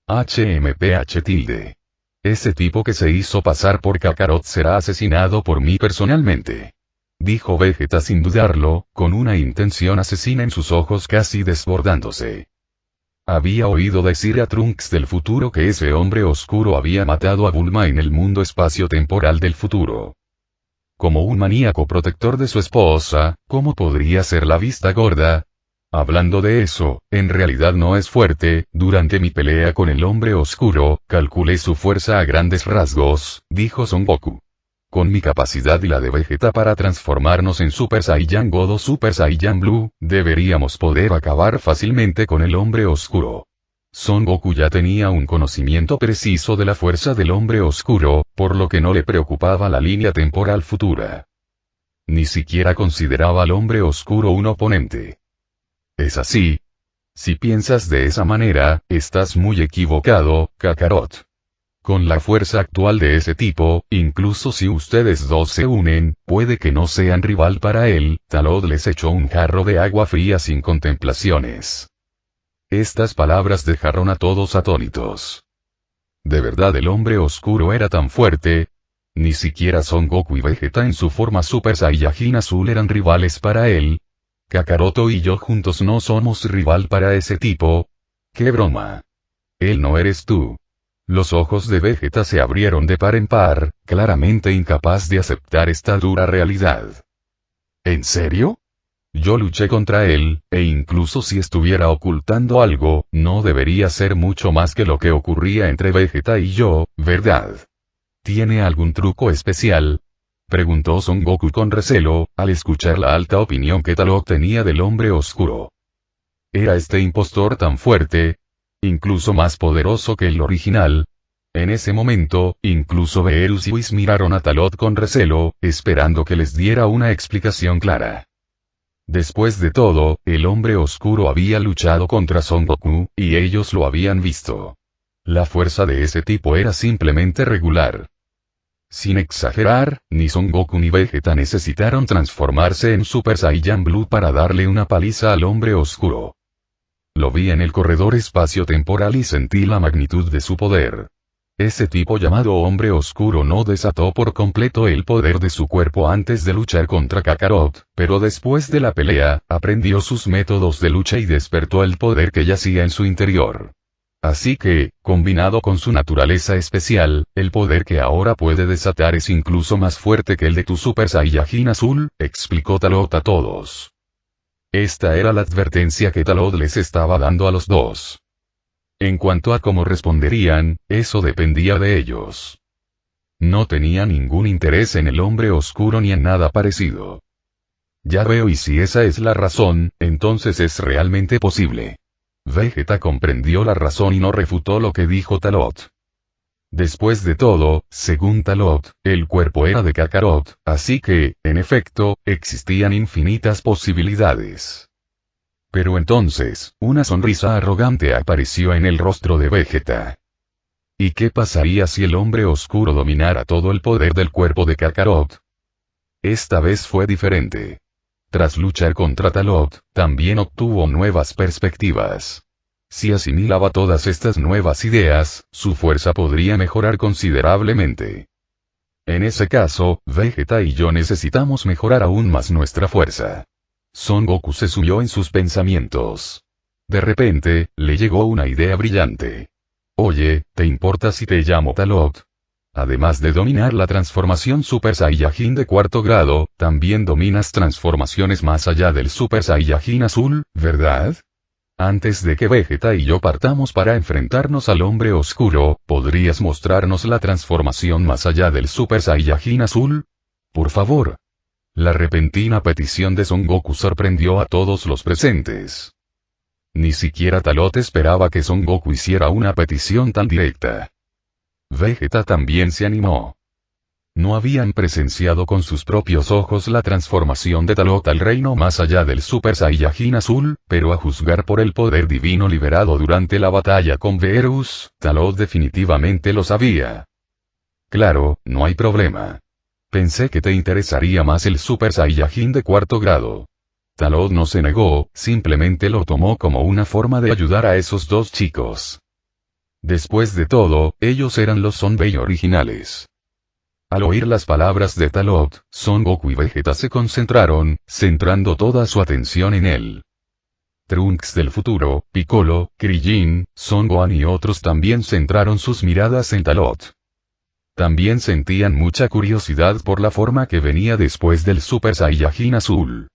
HMPH-. Ese tipo que se hizo pasar por Kakarot será asesinado por mí personalmente. Dijo Vegeta sin dudarlo, con una intención asesina en sus ojos casi desbordándose. Había oído decir a Trunks del futuro que ese hombre oscuro había matado a Bulma en el mundo espacio-temporal del futuro. Como un maníaco protector de su esposa, ¿cómo podría ser la vista gorda? Hablando de eso, en realidad no es fuerte, durante mi pelea con el hombre oscuro, calculé su fuerza a grandes rasgos, dijo Son Goku. Con mi capacidad y la de Vegeta para transformarnos en Super Saiyan God o Super Saiyan Blue, deberíamos poder acabar fácilmente con el hombre oscuro. Son Goku ya tenía un conocimiento preciso de la fuerza del hombre oscuro, por lo que no le preocupaba la línea temporal futura. Ni siquiera consideraba al hombre oscuro un oponente. ¿Es así? Si piensas de esa manera, estás muy equivocado, Kakarot. Con la fuerza actual de ese tipo, incluso si ustedes dos se unen, puede que no sean rival para él. Talot les echó un jarro de agua fría sin contemplaciones. Estas palabras dejaron a todos atónitos. ¿De verdad el hombre oscuro era tan fuerte? Ni siquiera Son Goku y Vegeta en su forma Super Saiyajin Azul eran rivales para él. Kakaroto y yo juntos no somos rival para ese tipo. ¡Qué broma! Él no eres tú. Los ojos de Vegeta se abrieron de par en par, claramente incapaz de aceptar esta dura realidad. ¿En serio? Yo luché contra él, e incluso si estuviera ocultando algo, no debería ser mucho más que lo que ocurría entre Vegeta y yo, ¿verdad? ¿Tiene algún truco especial? Preguntó Son Goku con recelo, al escuchar la alta opinión que Talot tenía del hombre oscuro. ¿Era este impostor tan fuerte? ¿Incluso más poderoso que el original? En ese momento, incluso Beerus y Whis miraron a Talot con recelo, esperando que les diera una explicación clara. Después de todo, el hombre oscuro había luchado contra Son Goku, y ellos lo habían visto. La fuerza de ese tipo era simplemente regular. Sin exagerar, ni Son Goku ni Vegeta necesitaron transformarse en Super Saiyan Blue para darle una paliza al hombre oscuro. Lo vi en el corredor espacio-temporal y sentí la magnitud de su poder. Ese tipo llamado hombre oscuro no desató por completo el poder de su cuerpo antes de luchar contra Kakarot, pero después de la pelea, aprendió sus métodos de lucha y despertó el poder que yacía en su interior. Así que, combinado con su naturaleza especial, el poder que ahora puede desatar es incluso más fuerte que el de tu Super Saiyajin Azul, explicó Talot a todos. Esta era la advertencia que Talot les estaba dando a los dos. En cuanto a cómo responderían, eso dependía de ellos. No tenía ningún interés en el hombre oscuro ni en nada parecido. Ya veo, y si esa es la razón, entonces es realmente posible. Vegeta comprendió la razón y no refutó lo que dijo Talot. Después de todo, según Talot, el cuerpo era de Kakarot, así que, en efecto, existían infinitas posibilidades. Pero entonces, una sonrisa arrogante apareció en el rostro de Vegeta. ¿Y qué pasaría si el hombre oscuro dominara todo el poder del cuerpo de Kakarot? Esta vez fue diferente. Tras luchar contra Talot, también obtuvo nuevas perspectivas. Si asimilaba todas estas nuevas ideas, su fuerza podría mejorar considerablemente. En ese caso, Vegeta y yo necesitamos mejorar aún más nuestra fuerza. Son Goku se sumió en sus pensamientos. De repente, le llegó una idea brillante. Oye, ¿te importa si te llamo Talot? Además de dominar la transformación Super Saiyajin de cuarto grado, también dominas transformaciones más allá del Super Saiyajin Azul, ¿verdad? Antes de que Vegeta y yo partamos para enfrentarnos al hombre oscuro, ¿podrías mostrarnos la transformación más allá del Super Saiyajin Azul? Por favor. La repentina petición de Son Goku sorprendió a todos los presentes. Ni siquiera Talot esperaba que Son Goku hiciera una petición tan directa. Vegeta también se animó. No habían presenciado con sus propios ojos la transformación de Talot al reino más allá del Super Saiyajin Azul, pero a juzgar por el poder divino liberado durante la batalla con Beerus, Talot definitivamente lo sabía. Claro, no hay problema. Pensé que te interesaría más el Super Saiyajin de cuarto grado. Talot no se negó, simplemente lo tomó como una forma de ayudar a esos dos chicos. Después de todo, ellos eran los Sonbei originales. Al oír las palabras de Talot, Son Goku y Vegeta se concentraron, centrando toda su atención en él. Trunks del futuro, Piccolo, Krillin, Son Gohan y otros también centraron sus miradas en Talot. También sentían mucha curiosidad por la forma que venía después del Super Saiyajin Azul.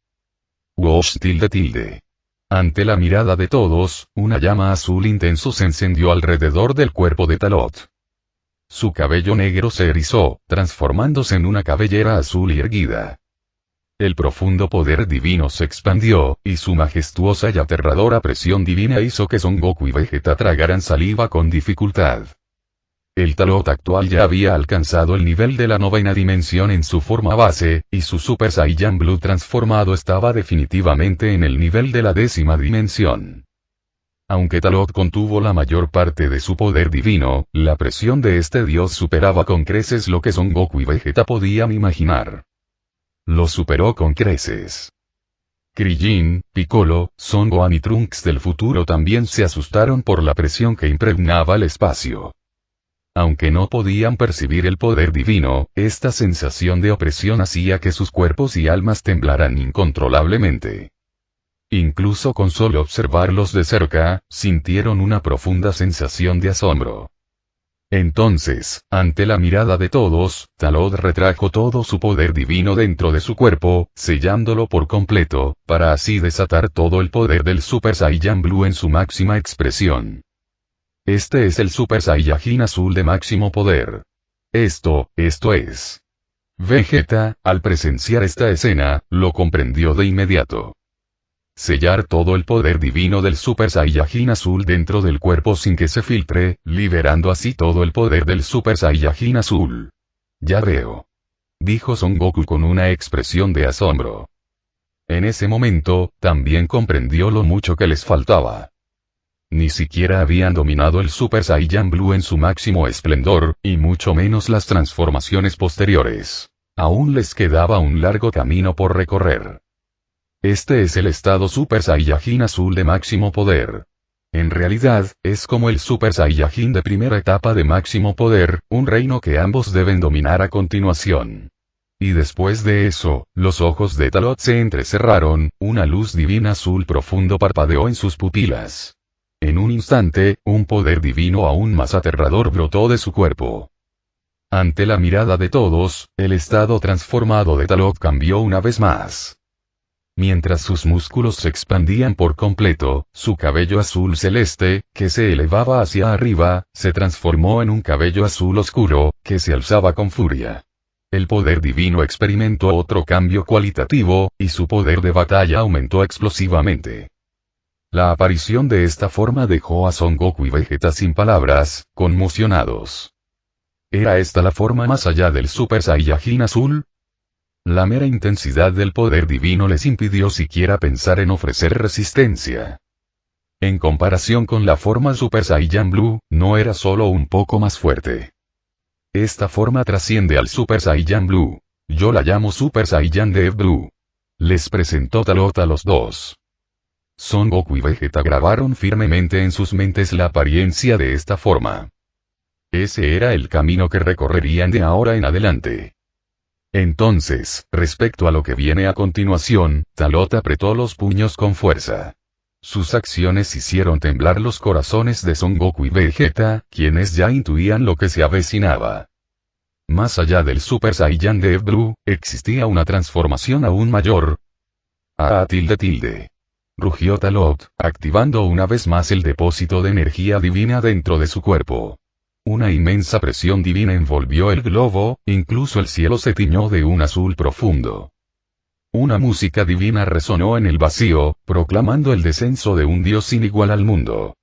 Wash tilde. Ante la mirada de todos, una llama azul intenso se encendió alrededor del cuerpo de Talot. Su cabello negro se erizó, transformándose en una cabellera azul y erguida. El profundo poder divino se expandió, y su majestuosa y aterradora presión divina hizo que Son Goku y Vegeta tragaran saliva con dificultad. El Talot actual ya había alcanzado el nivel de la novena dimensión en su forma base, y su Super Saiyan Blue transformado estaba definitivamente en el nivel de la 10ª dimensión. Aunque Talot contuvo la mayor parte de su poder divino, la presión de este dios superaba con creces lo que Son Goku y Vegeta podían imaginar. Lo superó con creces. Krillin, Piccolo, Son Gohan y Trunks del futuro también se asustaron por la presión que impregnaba el espacio. Aunque no podían percibir el poder divino, esta sensación de opresión hacía que sus cuerpos y almas temblaran incontrolablemente. Incluso con solo observarlos de cerca, sintieron una profunda sensación de asombro. Entonces, ante la mirada de todos, Talot retrajo todo su poder divino dentro de su cuerpo, sellándolo por completo, para así desatar todo el poder del Super Saiyan Blue en su máxima expresión. Este es el Super Saiyajin azul de máximo poder. Esto es. Vegeta, al presenciar esta escena, lo comprendió de inmediato. Sellar todo el poder divino del Super Saiyajin azul dentro del cuerpo sin que se filtre, liberando así todo el poder del Super Saiyajin azul. Ya veo. Dijo Son Goku con una expresión de asombro. En ese momento, también comprendió lo mucho que les faltaba. Ni siquiera habían dominado el Super Saiyan Blue en su máximo esplendor, y mucho menos las transformaciones posteriores. Aún les quedaba un largo camino por recorrer. Este es el estado Super Saiyajin azul de máximo poder. En realidad, es como el Super Saiyajin de primera etapa de máximo poder, un reino que ambos deben dominar a continuación. Y después de eso, los ojos de Talot se entrecerraron, una luz divina azul profundo parpadeó en sus pupilas. En un instante, un poder divino aún más aterrador brotó de su cuerpo. Ante la mirada de todos, el estado transformado de Talot cambió una vez más. Mientras sus músculos se expandían por completo, su cabello azul celeste, que se elevaba hacia arriba, se transformó en un cabello azul oscuro, que se alzaba con furia. El poder divino experimentó otro cambio cualitativo, y su poder de batalla aumentó explosivamente. La aparición de esta forma dejó a Son Goku y Vegeta sin palabras, conmocionados. ¿Era esta la forma más allá del Super Saiyajin azul? La mera intensidad del poder divino les impidió siquiera pensar en ofrecer resistencia. En comparación con la forma Super Saiyan Blue, no era solo un poco más fuerte. Esta forma trasciende al Super Saiyan Blue. Yo la llamo Super Saiyan Dev Blue. Les presentó Talot a los dos. Son Goku y Vegeta grabaron firmemente en sus mentes la apariencia de esta forma. Ese era el camino que recorrerían de ahora en adelante. Entonces, respecto a lo que viene a continuación, Talot apretó los puños con fuerza. Sus acciones hicieron temblar los corazones de Son Goku y Vegeta, quienes ya intuían lo que se avecinaba. Más allá del Super Saiyan Dev Blue, existía una transformación aún mayor. Rugió Talot, activando una vez más el depósito de energía divina dentro de su cuerpo. Una inmensa presión divina envolvió el globo, incluso el cielo se tiñó de un azul profundo. Una música divina resonó en el vacío, proclamando el descenso de un dios sin igual al mundo.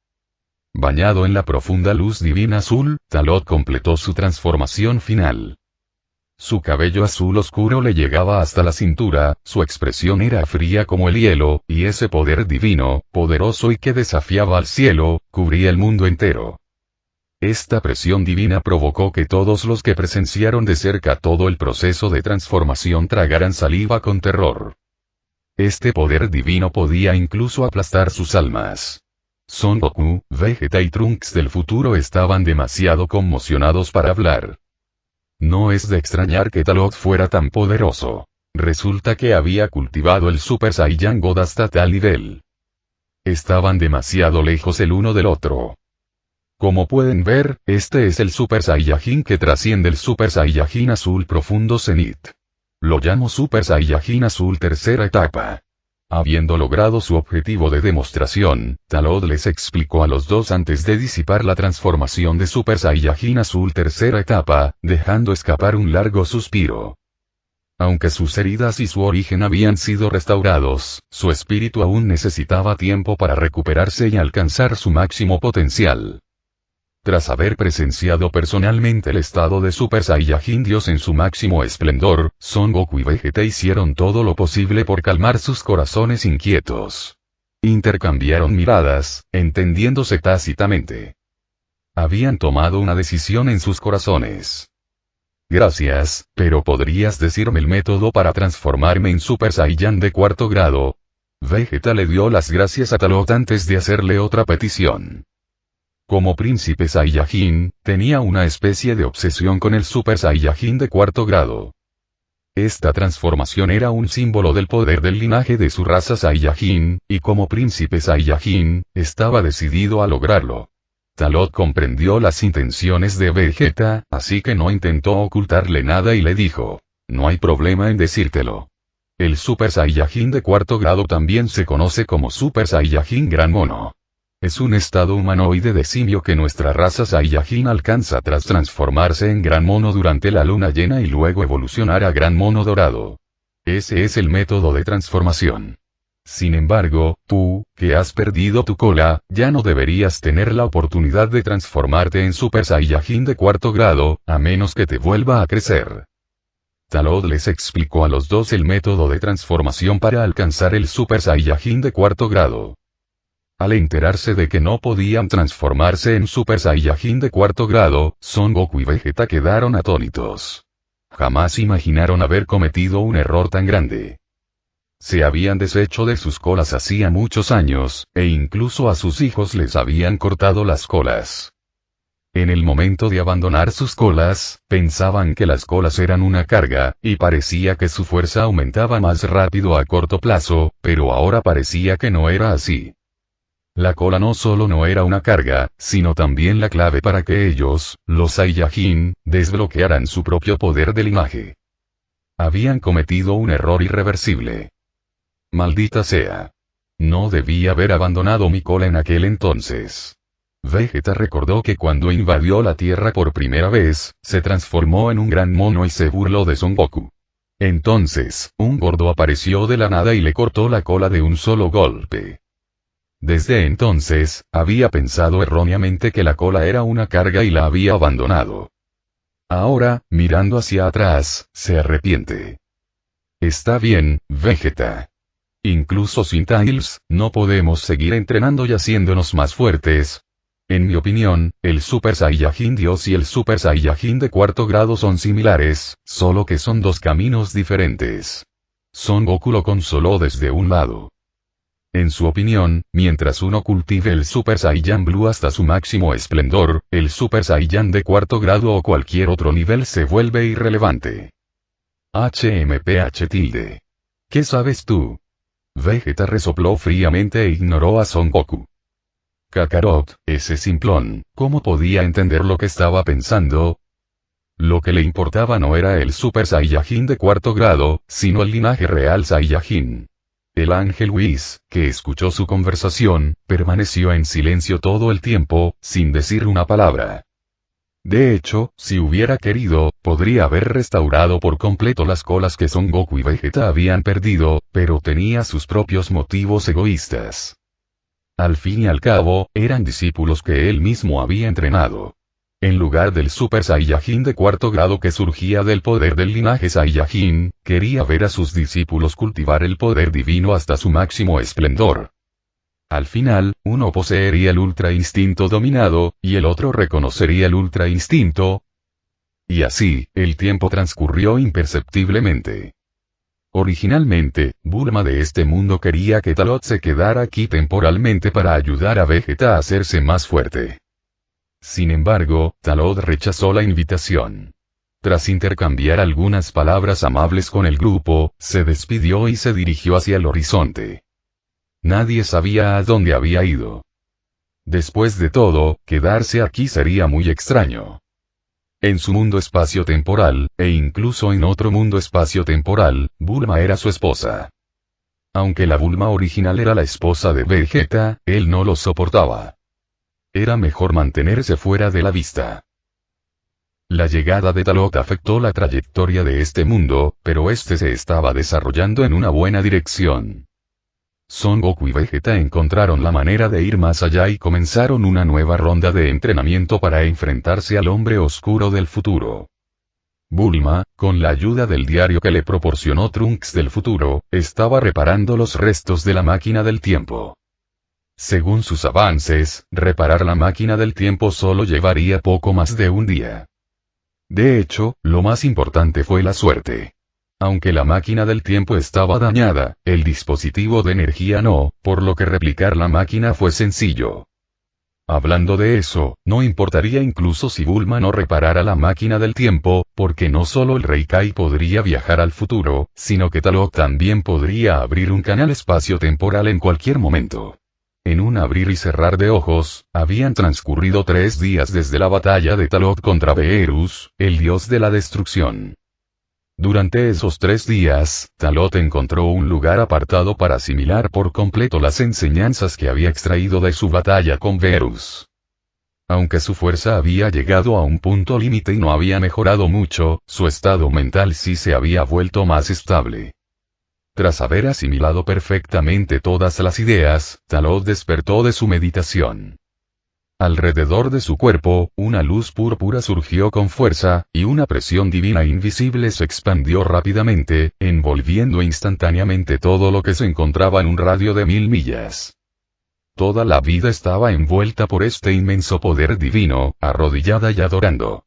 Bañado en la profunda luz divina azul, Talot completó su transformación final. Su cabello azul oscuro le llegaba hasta la cintura, su expresión era fría como el hielo, y ese poder divino, poderoso y que desafiaba al cielo, cubría el mundo entero. Esta presión divina provocó que todos los que presenciaron de cerca todo el proceso de transformación tragaran saliva con terror. Este poder divino podía incluso aplastar sus almas. Son Goku, Vegeta y Trunks del futuro estaban demasiado conmocionados para hablar. No es de extrañar que Talot fuera tan poderoso. Resulta que había cultivado el Super Saiyan God hasta tal nivel. Estaban demasiado lejos el uno del otro. Como pueden ver, este es el Super Saiyajin que trasciende el Super Saiyajin azul profundo Zenith. Lo llamo Super Saiyajin azul tercera etapa. Habiendo logrado su objetivo de demostración, Talot les explicó a los dos antes de disipar la transformación de Super Saiyajin azul tercera etapa, dejando escapar un largo suspiro. Aunque sus heridas y su origen habían sido restaurados, su espíritu aún necesitaba tiempo para recuperarse y alcanzar su máximo potencial. Tras haber presenciado personalmente el estado de Super Saiyajin Dios en su máximo esplendor, Son Goku y Vegeta hicieron todo lo posible por calmar sus corazones inquietos. Intercambiaron miradas, entendiéndose tácitamente. Habían tomado una decisión en sus corazones. Gracias, pero ¿podrías decirme el método para transformarme en Super Saiyan de 4º grado? Vegeta le dio las gracias a Talot antes de hacerle otra petición. Como príncipe Saiyajin, tenía una especie de obsesión con el Super Saiyajin de 4º grado. Esta transformación era un símbolo del poder del linaje de su raza Saiyajin, y como príncipe Saiyajin, estaba decidido a lograrlo. Talot comprendió las intenciones de Vegeta, así que no intentó ocultarle nada y le dijo: no hay problema en decírtelo. El Super Saiyajin de 4º grado también se conoce como Super Saiyajin Gran Mono. Es un estado humanoide de simio que nuestra raza Saiyajin alcanza tras transformarse en Gran Mono durante la luna llena y luego evolucionar a Gran Mono Dorado. Ese es el método de transformación. Sin embargo, tú, que has perdido tu cola, ya no deberías tener la oportunidad de transformarte en Super Saiyajin de 4º grado, a menos que te vuelva a crecer. Talot les explicó a los dos el método de transformación para alcanzar el Super Saiyajin de 4º grado. Al enterarse de que no podían transformarse en Super Saiyajin de 4º grado, Son Goku y Vegeta quedaron atónitos. Jamás imaginaron haber cometido un error tan grande. Se habían deshecho de sus colas hacía muchos años, e incluso a sus hijos les habían cortado las colas. En el momento de abandonar sus colas, pensaban que las colas eran una carga, y parecía que su fuerza aumentaba más rápido a corto plazo, pero ahora parecía que no era así. La cola no solo no era una carga, sino también la clave para que ellos, los Saiyajin, desbloquearan su propio poder de linaje. Habían cometido un error irreversible. Maldita sea. No debía haber abandonado mi cola en aquel entonces. Vegeta recordó que cuando invadió la Tierra por primera vez, se transformó en un gran mono y se burló de Son Goku. Entonces, un gordo apareció de la nada y le cortó la cola de un solo golpe. Desde entonces, había pensado erróneamente que la cola era una carga y la había abandonado. Ahora, mirando hacia atrás, se arrepiente. Está bien, Vegeta. Incluso sin Tails, no podemos seguir entrenando y haciéndonos más fuertes. En mi opinión, el Super Saiyajin Dios y el Super Saiyajin de 4º grado son similares, solo que son dos caminos diferentes. Son Goku lo consoló desde un lado. En su opinión, mientras uno cultive el Super Saiyan Blue hasta su máximo esplendor, el Super Saiyan de 4º grado o cualquier otro nivel se vuelve irrelevante. HMPH. ¿Qué sabes tú? Vegeta resopló fríamente e ignoró a Son Goku. Kakarot, ese simplón, ¿cómo podía entender lo que estaba pensando? Lo que le importaba no era el Super Saiyajin de 4º grado, sino el linaje real Saiyajin. El ángel Whis, que escuchó su conversación, permaneció en silencio todo el tiempo, sin decir una palabra. De hecho, si hubiera querido, podría haber restaurado por completo las colas que Son Goku y Vegeta habían perdido, pero tenía sus propios motivos egoístas. Al fin y al cabo, eran discípulos que él mismo había entrenado. En lugar del Super Saiyajin de 4º grado que surgía del poder del linaje Saiyajin, quería ver a sus discípulos cultivar el poder divino hasta su máximo esplendor. Al final, uno poseería el Ultra Instinto dominado, y el otro reconocería el Ultra Instinto. Y así, el tiempo transcurrió imperceptiblemente. Originalmente, Bulma de este mundo quería que Talot se quedara aquí temporalmente para ayudar a Vegeta a hacerse más fuerte. Sin embargo, Talot rechazó la invitación. Tras intercambiar algunas palabras amables con el grupo, se despidió y se dirigió hacia el horizonte. Nadie sabía a dónde había ido. Después de todo, quedarse aquí sería muy extraño. En su mundo espacio-temporal, e incluso en otro mundo espacio-temporal, Bulma era su esposa. Aunque la Bulma original era la esposa de Vegeta, él no lo soportaba. Era mejor mantenerse fuera de la vista. La llegada de Talot afectó la trayectoria de este mundo, pero este se estaba desarrollando en una buena dirección. Son Goku y Vegeta encontraron la manera de ir más allá y comenzaron una nueva ronda de entrenamiento para enfrentarse al hombre oscuro del futuro. Bulma, con la ayuda del diario que le proporcionó Trunks del futuro, estaba reparando los restos de la máquina del tiempo. Según sus avances, reparar la máquina del tiempo solo llevaría poco más de un día. De hecho, lo más importante fue la suerte. Aunque la máquina del tiempo estaba dañada, el dispositivo de energía no, por lo que replicar la máquina fue sencillo. Hablando de eso, no importaría incluso si Bulma no reparara la máquina del tiempo, porque no solo el Rey Kai podría viajar al futuro, sino que Talot también podría abrir un canal espacio-temporal en cualquier momento. En un abrir y cerrar de ojos, habían transcurrido 3 días desde la batalla de Talot contra Beerus, el dios de la destrucción. Durante esos 3 días, Talot encontró un lugar apartado para asimilar por completo las enseñanzas que había extraído de su batalla con Beerus. Aunque su fuerza había llegado a un punto límite y no había mejorado mucho, su estado mental sí se había vuelto más estable. Tras haber asimilado perfectamente todas las ideas, Talot despertó de su meditación. Alrededor de su cuerpo, una luz púrpura surgió con fuerza, y una presión divina invisible se expandió rápidamente, envolviendo instantáneamente todo lo que se encontraba en un radio de 1000 millas. Toda la vida estaba envuelta por este inmenso poder divino, arrodillada y adorando.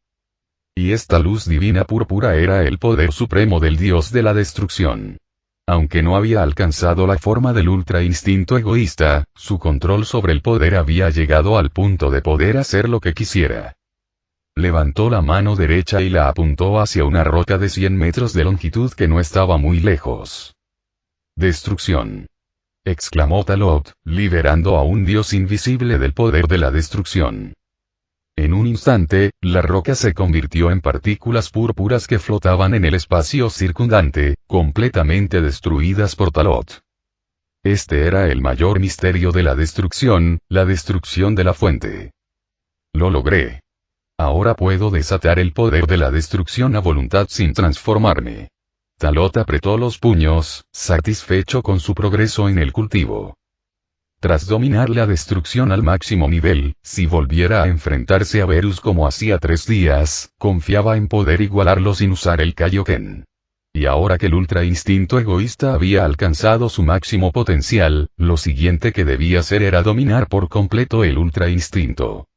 Y esta luz divina púrpura era el poder supremo del dios de la destrucción. Aunque no había alcanzado la forma del ultra instinto egoísta, su control sobre el poder había llegado al punto de poder hacer lo que quisiera. Levantó la mano derecha y la apuntó hacia una roca de 100 metros de longitud que no estaba muy lejos. ¡Destrucción!, exclamó Talot, liberando a un dios invisible del poder de la destrucción. En un instante, la roca se convirtió en partículas púrpuras que flotaban en el espacio circundante, completamente destruidas por Talot. Este era el mayor misterio de la destrucción de la fuente. Lo logré. Ahora puedo desatar el poder de la destrucción a voluntad sin transformarme. Talot apretó los puños, satisfecho con su progreso en el cultivo. Tras dominar la destrucción al máximo nivel, si volviera a enfrentarse a Beerus como hacía 3 días, confiaba en poder igualarlo sin usar el Kaioken. Y ahora que el ultra instinto egoísta había alcanzado su máximo potencial, lo siguiente que debía hacer era dominar por completo el ultra instinto.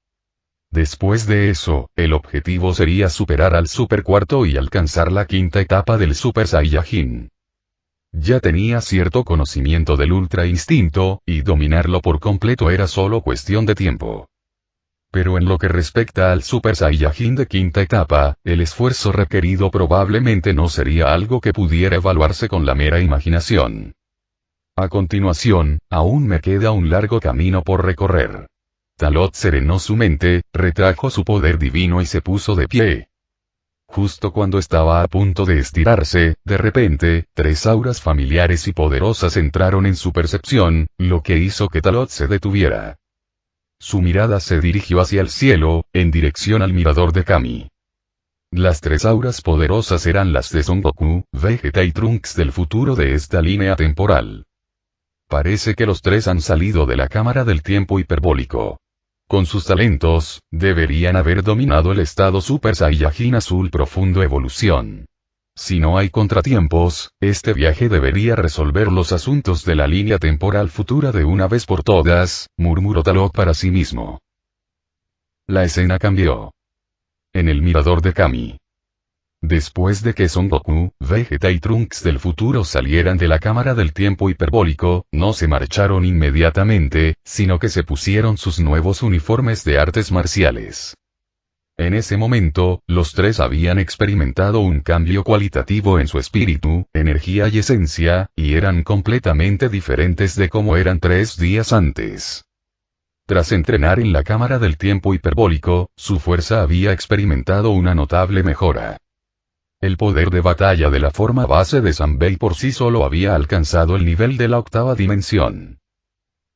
Después de eso, el objetivo sería superar al Super Cuarto y alcanzar la 5ª etapa del Super Saiyajin. Ya tenía cierto conocimiento del ultra instinto, y dominarlo por completo era solo cuestión de tiempo. Pero en lo que respecta al Super Saiyajin de 5ª etapa, el esfuerzo requerido probablemente no sería algo que pudiera evaluarse con la mera imaginación. A continuación, aún me queda un largo camino por recorrer. Talot serenó su mente, retrajo su poder divino y se puso de pie. Justo cuando estaba a punto de estirarse, de repente, 3 auras familiares y poderosas entraron en su percepción, lo que hizo que Talot se detuviera. Su mirada se dirigió hacia el cielo, en dirección al mirador de Kami. Las 3 auras poderosas eran las de Son Goku, Vegeta y Trunks del futuro de esta línea temporal. Parece que los 3 han salido de la cámara del tiempo hiperbólico. Con sus talentos, deberían haber dominado el estado Super Saiyajin Azul Profundo Evolución. Si no hay contratiempos, este viaje debería resolver los asuntos de la línea temporal futura de una vez por todas, murmuró Talot para sí mismo. La escena cambió. En el mirador de Kami. Después de que Son Goku, Vegeta y Trunks del futuro salieran de la cámara del tiempo hiperbólico, no se marcharon inmediatamente, sino que se pusieron sus nuevos uniformes de artes marciales. En ese momento, los 3 habían experimentado un cambio cualitativo en su espíritu, energía y esencia, y eran completamente diferentes de como eran 3 días antes. Tras entrenar en la cámara del tiempo hiperbólico, su fuerza había experimentado una notable mejora. El poder de batalla de la forma base de Sanbei por sí solo había alcanzado el nivel de la 8ª dimensión.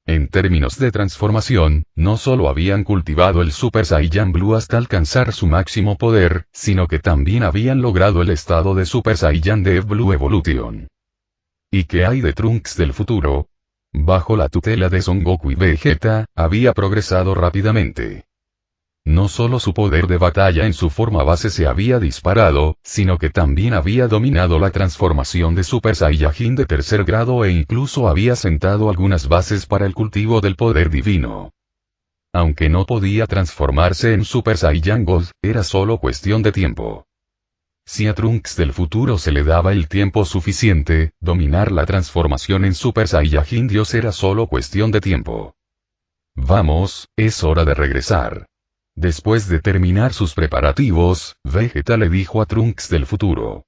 En términos de transformación, no solo habían cultivado el Super Saiyan Blue hasta alcanzar su máximo poder, sino que también habían logrado el estado de Super Saiyan de Blue Evolution. ¿Y qué hay de Trunks del futuro? Bajo la tutela de Son Goku y Vegeta, había progresado rápidamente. No solo su poder de batalla en su forma base se había disparado, sino que también había dominado la transformación de Super Saiyajin de tercer grado e incluso había sentado algunas bases para el cultivo del poder divino. Aunque no podía transformarse en Super Saiyan God, era solo cuestión de tiempo. Si a Trunks del futuro se le daba el tiempo suficiente, dominar la transformación en Super Saiyajin Dios era solo cuestión de tiempo. Vamos, es hora de regresar. Después de terminar sus preparativos, Vegeta le dijo a Trunks del futuro.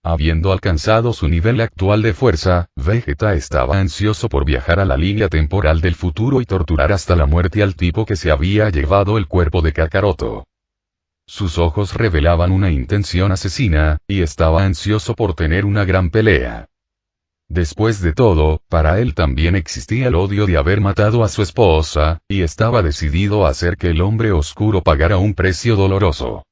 Habiendo alcanzado su nivel actual de fuerza, Vegeta estaba ansioso por viajar a la línea temporal del futuro y torturar hasta la muerte al tipo que se había llevado el cuerpo de Kakaroto. Sus ojos revelaban una intención asesina, y estaba ansioso por tener una gran pelea. Después de todo, para él también existía el odio de haber matado a su esposa, y estaba decidido a hacer que el hombre oscuro pagara un precio doloroso.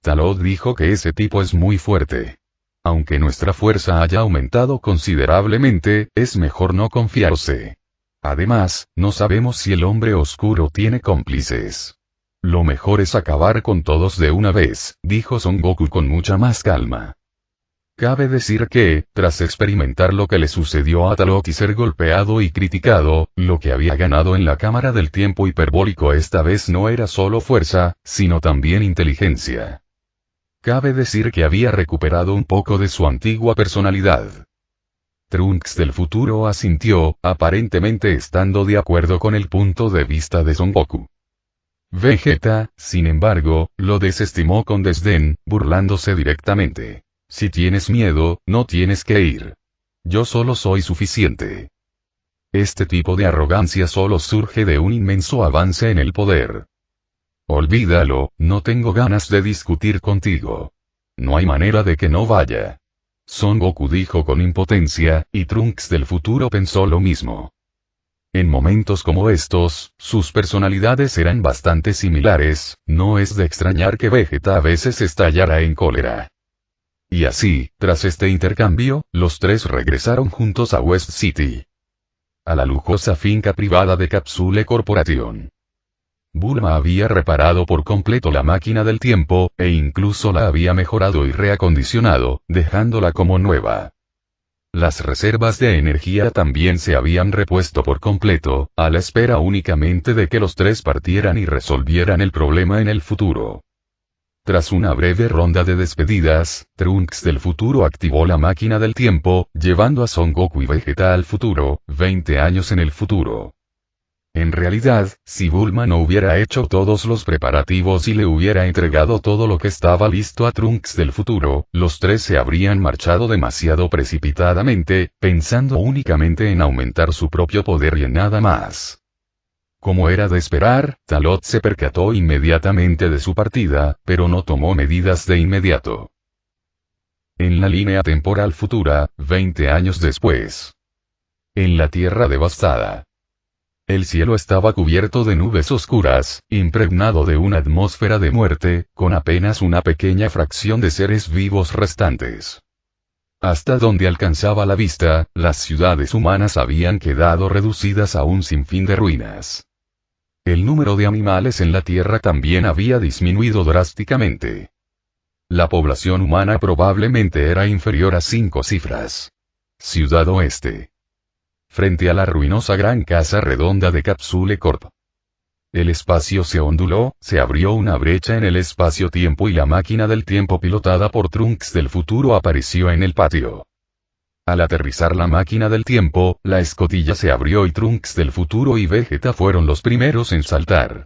Talot dijo que ese tipo es muy fuerte. Aunque nuestra fuerza haya aumentado considerablemente, es mejor no confiarse. Además, no sabemos si el hombre oscuro tiene cómplices. Lo mejor es acabar con todos de una vez, dijo Son Goku con mucha más calma. Cabe decir que, tras experimentar lo que le sucedió a Talot y ser golpeado y criticado, lo que había ganado en la cámara del tiempo hiperbólico esta vez no era solo fuerza, sino también inteligencia. Cabe decir que había recuperado un poco de su antigua personalidad. Trunks del futuro asintió, aparentemente estando de acuerdo con el punto de vista de Son Goku. Vegeta, sin embargo, lo desestimó con desdén, burlándose directamente. Si tienes miedo, no tienes que ir. Yo solo soy suficiente. Este tipo de arrogancia solo surge de un inmenso avance en el poder. Olvídalo, no tengo ganas de discutir contigo. No hay manera de que no vaya. Son Goku dijo con impotencia, y Trunks del futuro pensó lo mismo. En momentos como estos, sus personalidades eran bastante similares, no es de extrañar que Vegeta a veces estallara en cólera. Y así, tras este intercambio, los tres regresaron juntos a West City. A la lujosa finca privada de Capsule Corporation. Bulma había reparado por completo la máquina del tiempo, e incluso la había mejorado y reacondicionado, dejándola como nueva. Las reservas de energía también se habían repuesto por completo, a la espera únicamente de que los tres partieran y resolvieran el problema en el futuro. Tras una breve ronda de despedidas, Trunks del futuro activó la máquina del tiempo, llevando a Son Goku y Vegeta al futuro, 20 años en el futuro. En realidad, si Bulma no hubiera hecho todos los preparativos y le hubiera entregado todo lo que estaba listo a Trunks del futuro, los tres se habrían marchado demasiado precipitadamente, pensando únicamente en aumentar su propio poder y en nada más. Como era de esperar, Talot se percató inmediatamente de su partida, pero no tomó medidas de inmediato. En la línea temporal futura, 20 años después. En la Tierra devastada. El cielo estaba cubierto de nubes oscuras, impregnado de una atmósfera de muerte, con apenas una pequeña fracción de seres vivos restantes. Hasta donde alcanzaba la vista, las ciudades humanas habían quedado reducidas a un sinfín de ruinas. El número de animales en la Tierra también había disminuido drásticamente. La población humana probablemente era inferior a 5 cifras. Ciudad Oeste. Frente a la ruinosa gran casa redonda de Capsule Corp. El espacio se onduló, se abrió una brecha en el espacio-tiempo y la máquina del tiempo pilotada por Trunks del futuro apareció en el patio. Al aterrizar la máquina del tiempo, la escotilla se abrió y Trunks del futuro y Vegeta fueron los primeros en saltar.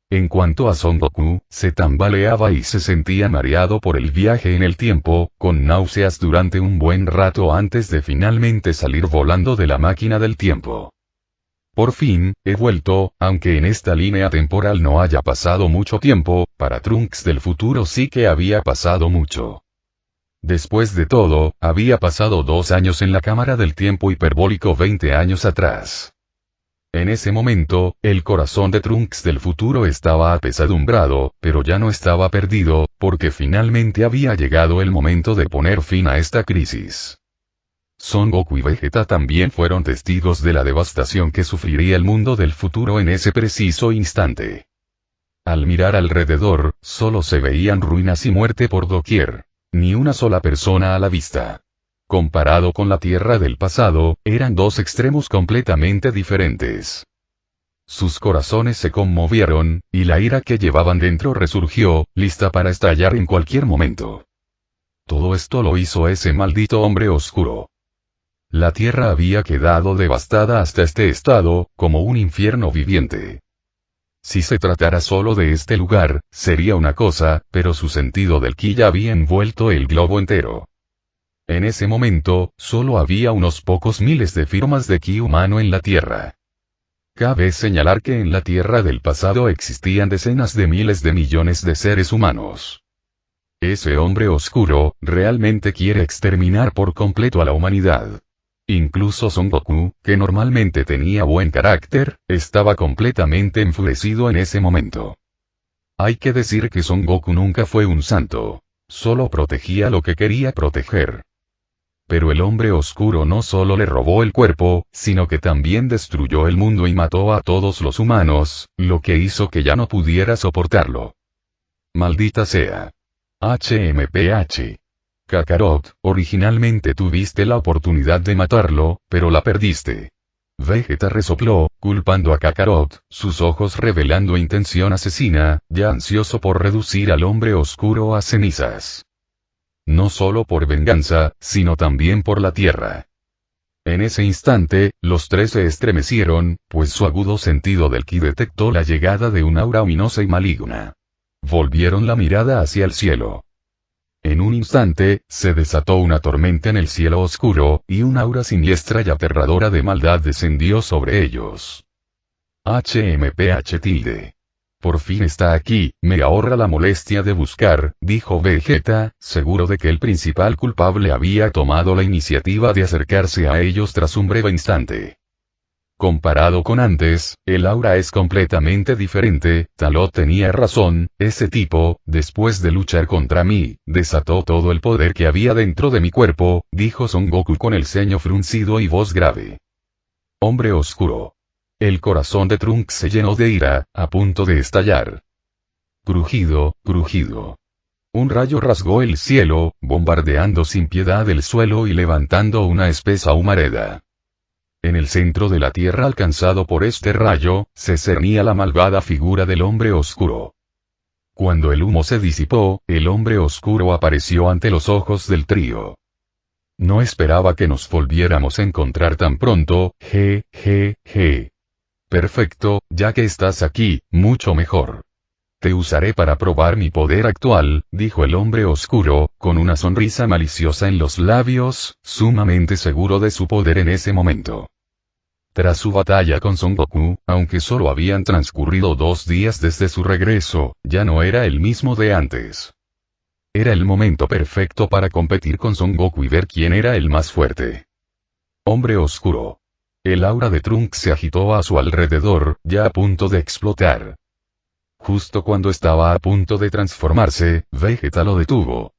En cuanto a Son Goku, se tambaleaba y se sentía mareado por el viaje en el tiempo, con náuseas durante un buen rato antes de finalmente salir volando de la máquina del tiempo. Por fin, he vuelto, aunque en esta línea temporal no haya pasado mucho tiempo, para Trunks del futuro sí que había pasado mucho. Después de todo, había pasado 2 años en la cámara del tiempo hiperbólico 20 años atrás. En ese momento, el corazón de Trunks del futuro estaba apesadumbrado, pero ya no estaba perdido, porque finalmente había llegado el momento de poner fin a esta crisis. Son Goku y Vegeta también fueron testigos de la devastación que sufriría el mundo del futuro en ese preciso instante. Al mirar alrededor, solo se veían ruinas y muerte por doquier. Ni una sola persona a la vista. Comparado con la Tierra del pasado, eran dos extremos completamente diferentes. Sus corazones se conmovieron, y la ira que llevaban dentro resurgió, lista para estallar en cualquier momento. Todo esto lo hizo ese maldito hombre oscuro. La Tierra había quedado devastada hasta este estado, como un infierno viviente. Si se tratara solo de este lugar, sería una cosa, pero su sentido del ki ya había envuelto el globo entero. En ese momento, solo había unos pocos miles de firmas de ki humano en la Tierra. Cabe señalar que en la Tierra del pasado existían decenas de miles de millones de seres humanos. Ese hombre oscuro, realmente quiere exterminar por completo a la humanidad. Incluso Son Goku, que normalmente tenía buen carácter, estaba completamente enfurecido en ese momento. Hay que decir que Son Goku nunca fue un santo. Solo protegía lo que quería proteger. Pero el hombre oscuro no solo le robó el cuerpo, sino que también destruyó el mundo y mató a todos los humanos, lo que hizo que ya no pudiera soportarlo. Maldita sea. HMPH. Kakarot, originalmente tuviste la oportunidad de matarlo, pero la perdiste. Vegeta resopló, culpando a Kakarot, sus ojos revelando intención asesina, ya ansioso por reducir al hombre oscuro a cenizas. No solo por venganza, sino también por la Tierra. En ese instante, los tres se estremecieron, pues su agudo sentido del ki detectó la llegada de un aura ominosa y maligna. Volvieron la mirada hacia el cielo. En un instante, se desató una tormenta en el cielo oscuro, y un aura siniestra y aterradora de maldad descendió sobre ellos. HMPH. Por fin está aquí, me ahorra la molestia de buscar, dijo Vegeta, seguro de que el principal culpable había tomado la iniciativa de acercarse a ellos tras un breve instante. Comparado con antes, el aura es completamente diferente, Talot tenía razón, ese tipo, después de luchar contra mí, desató todo el poder que había dentro de mi cuerpo, dijo Son Goku con el ceño fruncido y voz grave. Hombre oscuro. El corazón de Trunks se llenó de ira, a punto de estallar. Crujido, crujido. Un rayo rasgó el cielo, bombardeando sin piedad el suelo y levantando una espesa humareda. En el centro de la tierra alcanzado por este rayo, se cernía la malvada figura del hombre oscuro. Cuando el humo se disipó, el hombre oscuro apareció ante los ojos del trío. No esperaba que nos volviéramos a encontrar tan pronto, Perfecto, ya que estás aquí, mucho mejor. Te usaré para probar mi poder actual, dijo el hombre oscuro, con una sonrisa maliciosa en los labios, sumamente seguro de su poder en ese momento. Tras su batalla con Son Goku, aunque solo habían transcurrido 2 días desde su regreso, ya no era el mismo de antes. Era el momento perfecto para competir con Son Goku y ver quién era el más fuerte. Hombre oscuro. El aura de Trunks se agitó a su alrededor, ya a punto de explotar. Justo cuando estaba a punto de transformarse, Vegeta lo detuvo.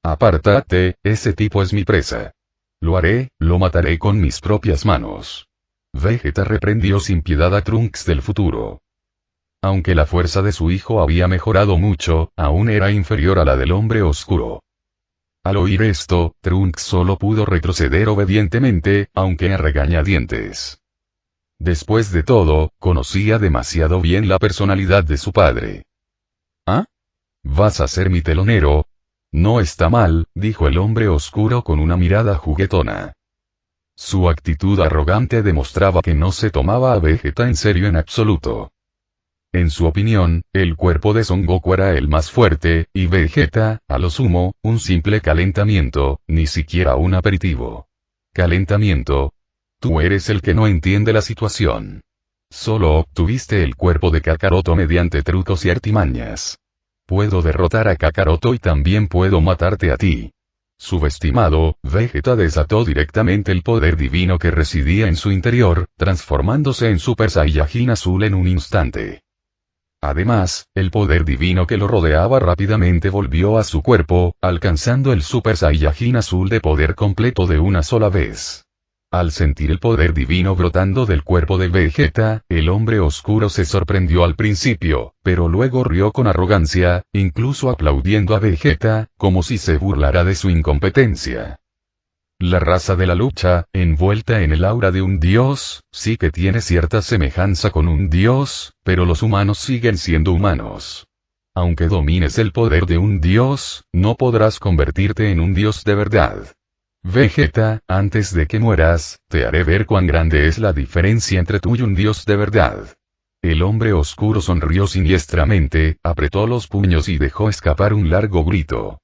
Apártate, ese tipo es mi presa. Lo haré, lo mataré con mis propias manos. Vegeta reprendió sin piedad a Trunks del futuro. Aunque la fuerza de su hijo había mejorado mucho, aún era inferior a la del hombre oscuro. Al oír esto, Trunks solo pudo retroceder obedientemente, aunque a regañadientes. Después de todo, conocía demasiado bien la personalidad de su padre. ¿Ah? ¿Vas a ser mi telonero? No está mal, dijo el hombre oscuro con una mirada juguetona. Su actitud arrogante demostraba que no se tomaba a Vegeta en serio en absoluto. En su opinión, el cuerpo de Son Goku era el más fuerte, y Vegeta, a lo sumo, un simple calentamiento, ni siquiera un aperitivo. ¿Calentamiento? Tú eres el que no entiende la situación. Solo obtuviste el cuerpo de Kakaroto mediante trucos y artimañas. Puedo derrotar a Kakaroto y también puedo matarte a ti. Subestimado, Vegeta desató directamente el poder divino que residía en su interior, transformándose en Super Saiyajin Azul en un instante. Además, el poder divino que lo rodeaba rápidamente volvió a su cuerpo, alcanzando el Super Saiyajin Azul de poder completo de una sola vez. Al sentir el poder divino brotando del cuerpo de Vegeta, el hombre oscuro se sorprendió al principio, pero luego rió con arrogancia, incluso aplaudiendo a Vegeta, como si se burlara de su incompetencia. La raza de la lucha, envuelta en el aura de un dios, sí que tiene cierta semejanza con un dios, pero los humanos siguen siendo humanos. Aunque domines el poder de un dios, no podrás convertirte en un dios de verdad. Vegeta, antes de que mueras, te haré ver cuán grande es la diferencia entre tú y un dios de verdad. El hombre oscuro sonrió siniestramente, apretó los puños y dejó escapar un largo grito.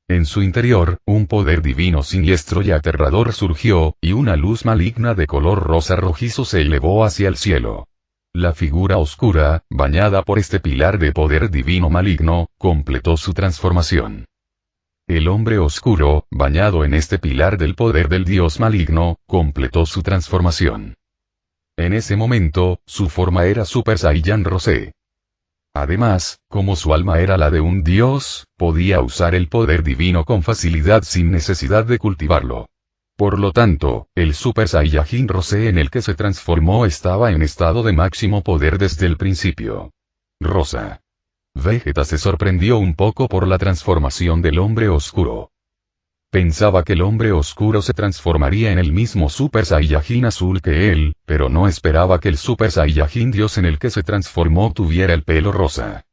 En su interior, un poder divino siniestro y aterrador surgió, y una luz maligna de color rosa rojizo se elevó hacia el cielo. La figura oscura, bañada por este pilar de poder divino maligno, completó su transformación. El hombre oscuro, bañado en este pilar del poder del dios maligno, completó su transformación. En ese momento, su forma era Super Saiyan Rosé. Además, como su alma era la de un dios, podía usar el poder divino con facilidad sin necesidad de cultivarlo. Por lo tanto, el Super Saiyajin Rosé en el que se transformó estaba en estado de máximo poder desde el principio. Rosa. Vegeta se sorprendió un poco por la transformación del hombre oscuro. Pensaba que el hombre oscuro se transformaría en el mismo Super Saiyajin Azul que él, pero no esperaba que el Super Saiyajin Dios en el que se transformó tuviera el pelo rosa.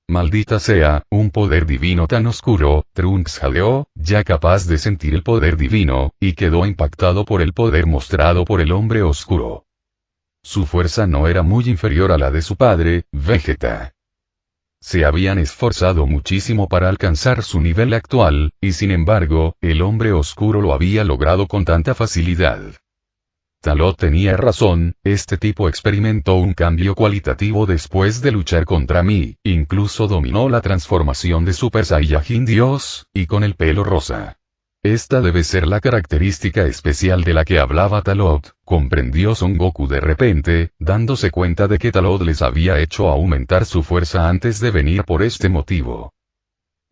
Maldita sea, un poder divino tan oscuro, Trunks jadeó, ya capaz de sentir el poder divino, y quedó impactado por el poder mostrado por el hombre oscuro. Su fuerza no era muy inferior a la de su padre, Vegeta. Se habían esforzado muchísimo para alcanzar su nivel actual, y sin embargo, el hombre oscuro lo había logrado con tanta facilidad. Talot tenía razón, este tipo experimentó un cambio cualitativo después de luchar contra mí, incluso dominó la transformación de Super Saiyajin Dios, y con el pelo rosa. Esta debe ser la característica especial de la que hablaba Talot, comprendió Son Goku de repente, dándose cuenta de que Talot les había hecho aumentar su fuerza antes de venir por este motivo.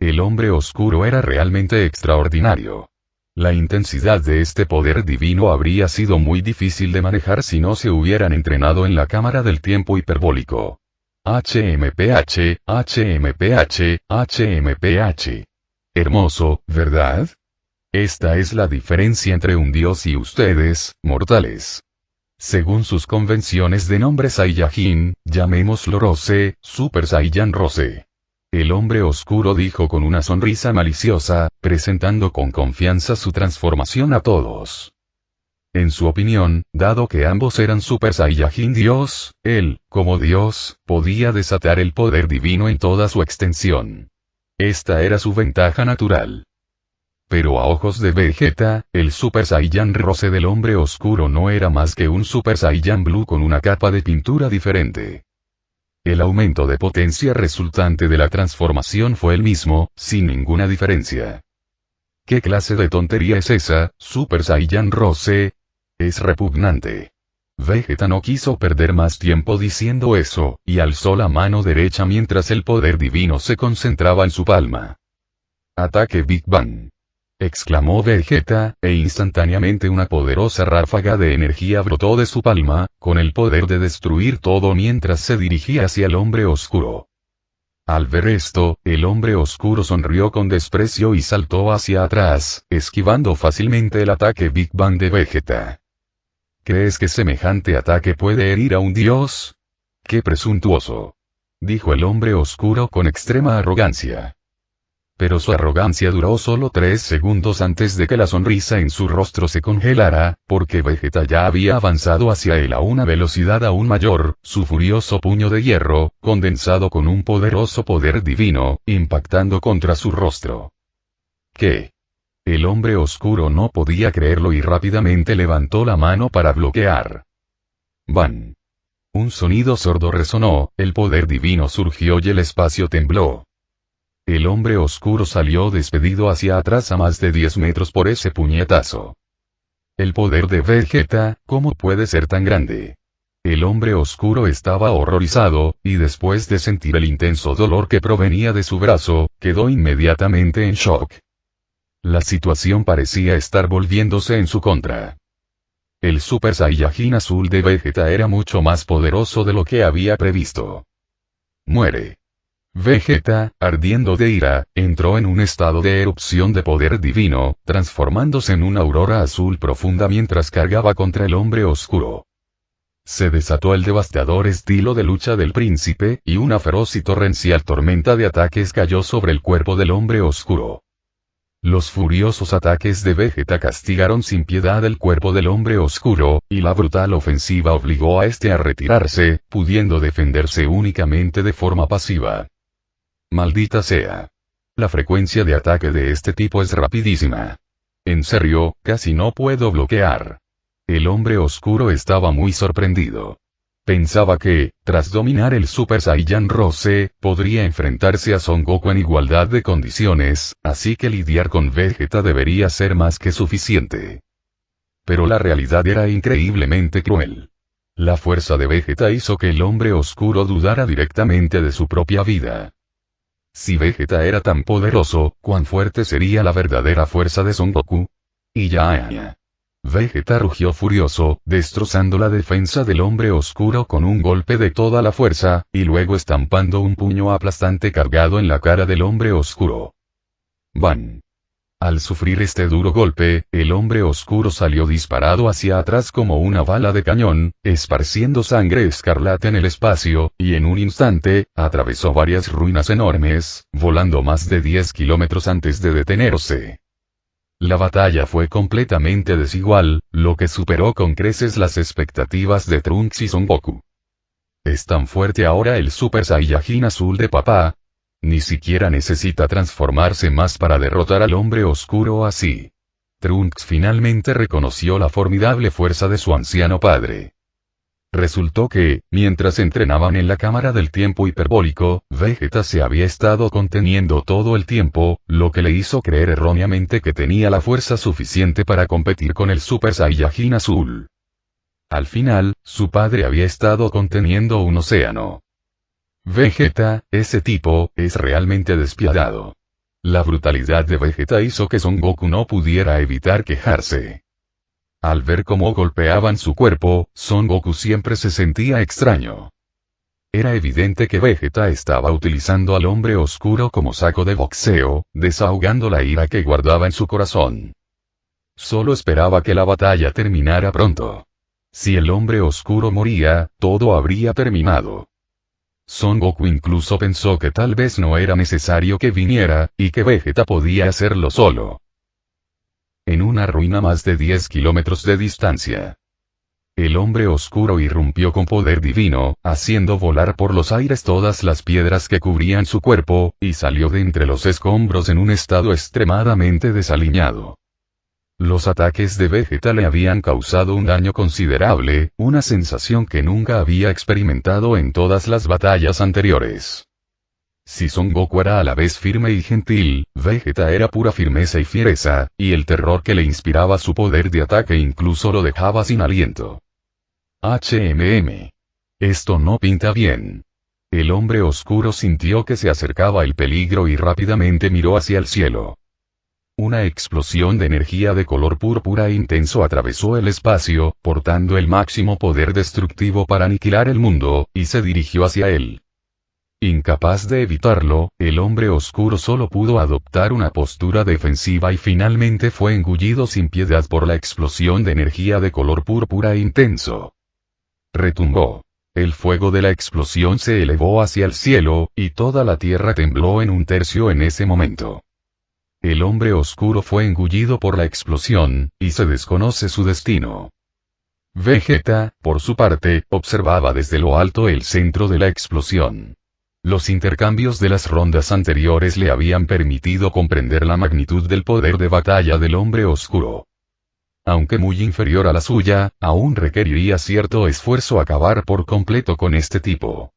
El hombre oscuro era realmente extraordinario. La intensidad de este poder divino habría sido muy difícil de manejar si no se hubieran entrenado en la cámara del tiempo hiperbólico. HMPH, HMPH, HMPH. Hermoso, ¿verdad? Esta es la diferencia entre un dios y ustedes, mortales. Según sus convenciones de nombre Saiyajin, llamémoslo Rosé, Super Saiyan Rosé. El hombre oscuro dijo con una sonrisa maliciosa, presentando con confianza su transformación a todos. En su opinión, dado que ambos eran Super Saiyajin Dios, él, como Dios, podía desatar el poder divino en toda su extensión. Esta era su ventaja natural. Pero a ojos de Vegeta, el Super Saiyan Rosé del hombre oscuro no era más que un Super Saiyan Blue con una capa de pintura diferente. El aumento de potencia resultante de la transformación fue el mismo, sin ninguna diferencia. ¿Qué clase de tontería es esa, Super Saiyan Rosé? Es repugnante. Vegeta no quiso perder más tiempo diciendo eso, y alzó la mano derecha mientras el poder divino se concentraba en su palma. Ataque Big Bang. Exclamó Vegeta, e instantáneamente una poderosa ráfaga de energía brotó de su palma, con el poder de destruir todo mientras se dirigía hacia el hombre oscuro. Al ver esto, el hombre oscuro sonrió con desprecio y saltó hacia atrás, esquivando fácilmente el ataque Big Bang de Vegeta. ¿Crees que semejante ataque puede herir a un dios? ¡Qué presuntuoso! Dijo el hombre oscuro con extrema arrogancia. Pero su arrogancia duró solo 3 segundos antes de que la sonrisa en su rostro se congelara, porque Vegeta ya había avanzado hacia él a una velocidad aún mayor, su furioso puño de hierro, condensado con un poderoso poder divino, impactando contra su rostro. ¿Qué? El hombre oscuro no podía creerlo y rápidamente levantó la mano para bloquear. ¡Ban! Un sonido sordo resonó, el poder divino surgió y el espacio tembló. El hombre oscuro salió despedido hacia atrás a más de 10 metros por ese puñetazo. El poder de Vegeta, ¿cómo puede ser tan grande? El hombre oscuro estaba horrorizado, y después de sentir el intenso dolor que provenía de su brazo, quedó inmediatamente en shock. La situación parecía estar volviéndose en su contra. El Super Saiyajin azul de Vegeta era mucho más poderoso de lo que había previsto. Muere. Vegeta, ardiendo de ira, entró en un estado de erupción de poder divino, transformándose en una aurora azul profunda mientras cargaba contra el hombre oscuro. Se desató el devastador estilo de lucha del príncipe, y una feroz y torrencial tormenta de ataques cayó sobre el cuerpo del hombre oscuro. Los furiosos ataques de Vegeta castigaron sin piedad el cuerpo del hombre oscuro, y la brutal ofensiva obligó a este a retirarse, pudiendo defenderse únicamente de forma pasiva. Maldita sea. La frecuencia de ataque de este tipo es rapidísima. En serio, casi no puedo bloquear. El hombre oscuro estaba muy sorprendido. Pensaba que, tras dominar el Super Saiyan Rose, podría enfrentarse a Son Goku en igualdad de condiciones, así que lidiar con Vegeta debería ser más que suficiente. Pero la realidad era increíblemente cruel. La fuerza de Vegeta hizo que el hombre oscuro dudara directamente de su propia vida. Si Vegeta era tan poderoso, ¿cuán fuerte sería la verdadera fuerza de Son Goku? Y ya. Vegeta rugió furioso, destrozando la defensa del hombre oscuro con un golpe de toda la fuerza, y luego estampando un puño aplastante cargado en la cara del hombre oscuro. ¡Bam! Al sufrir este duro golpe, el hombre oscuro salió disparado hacia atrás como una bala de cañón, esparciendo sangre escarlata en el espacio, y en un instante, atravesó varias ruinas enormes, volando más de 10 kilómetros antes de detenerse. La batalla fue completamente desigual, lo que superó con creces las expectativas de Trunks y Son Goku. ¿Es tan fuerte ahora el Super Saiyajin azul de papá? Ni siquiera necesita transformarse más para derrotar al hombre oscuro así. Trunks finalmente reconoció la formidable fuerza de su anciano padre. Resultó que, mientras entrenaban en la cámara del tiempo hiperbólico, Vegeta se había estado conteniendo todo el tiempo, lo que le hizo creer erróneamente que tenía la fuerza suficiente para competir con el Super Saiyajin azul. Al final, su padre había estado conteniendo un océano. Vegeta, ese tipo, es realmente despiadado. La brutalidad de Vegeta hizo que Son Goku no pudiera evitar quejarse. Al ver cómo golpeaban su cuerpo, Son Goku siempre se sentía extraño. Era evidente que Vegeta estaba utilizando al hombre oscuro como saco de boxeo, desahogando la ira que guardaba en su corazón. Solo esperaba que la batalla terminara pronto. Si el hombre oscuro moría, todo habría terminado. Son Goku incluso pensó que tal vez no era necesario que viniera, y que Vegeta podía hacerlo solo. En una ruina más de 10 kilómetros de distancia. El hombre oscuro irrumpió con poder divino, haciendo volar por los aires todas las piedras que cubrían su cuerpo, y salió de entre los escombros en un estado extremadamente desaliñado. Los ataques de Vegeta le habían causado un daño considerable, una sensación que nunca había experimentado en todas las batallas anteriores. Si Son Goku era a la vez firme y gentil, Vegeta era pura firmeza y fiereza, y el terror que le inspiraba su poder de ataque incluso lo dejaba sin aliento. Esto no pinta bien. El hombre oscuro sintió que se acercaba el peligro y rápidamente miró hacia el cielo. Una explosión de energía de color púrpura intenso atravesó el espacio, portando el máximo poder destructivo para aniquilar el mundo, y se dirigió hacia él. Incapaz de evitarlo, el hombre oscuro solo pudo adoptar una postura defensiva y finalmente fue engullido sin piedad por la explosión de energía de color púrpura intenso. Retumbó. El fuego de la explosión se elevó hacia el cielo, y toda la tierra tembló en un tercio en ese momento. El hombre oscuro fue engullido por la explosión, y se desconoce su destino. Vegeta, por su parte, observaba desde lo alto el centro de la explosión. Los intercambios de las rondas anteriores le habían permitido comprender la magnitud del poder de batalla del hombre oscuro. Aunque muy inferior a la suya, aún requeriría cierto esfuerzo acabar por completo con este tipo.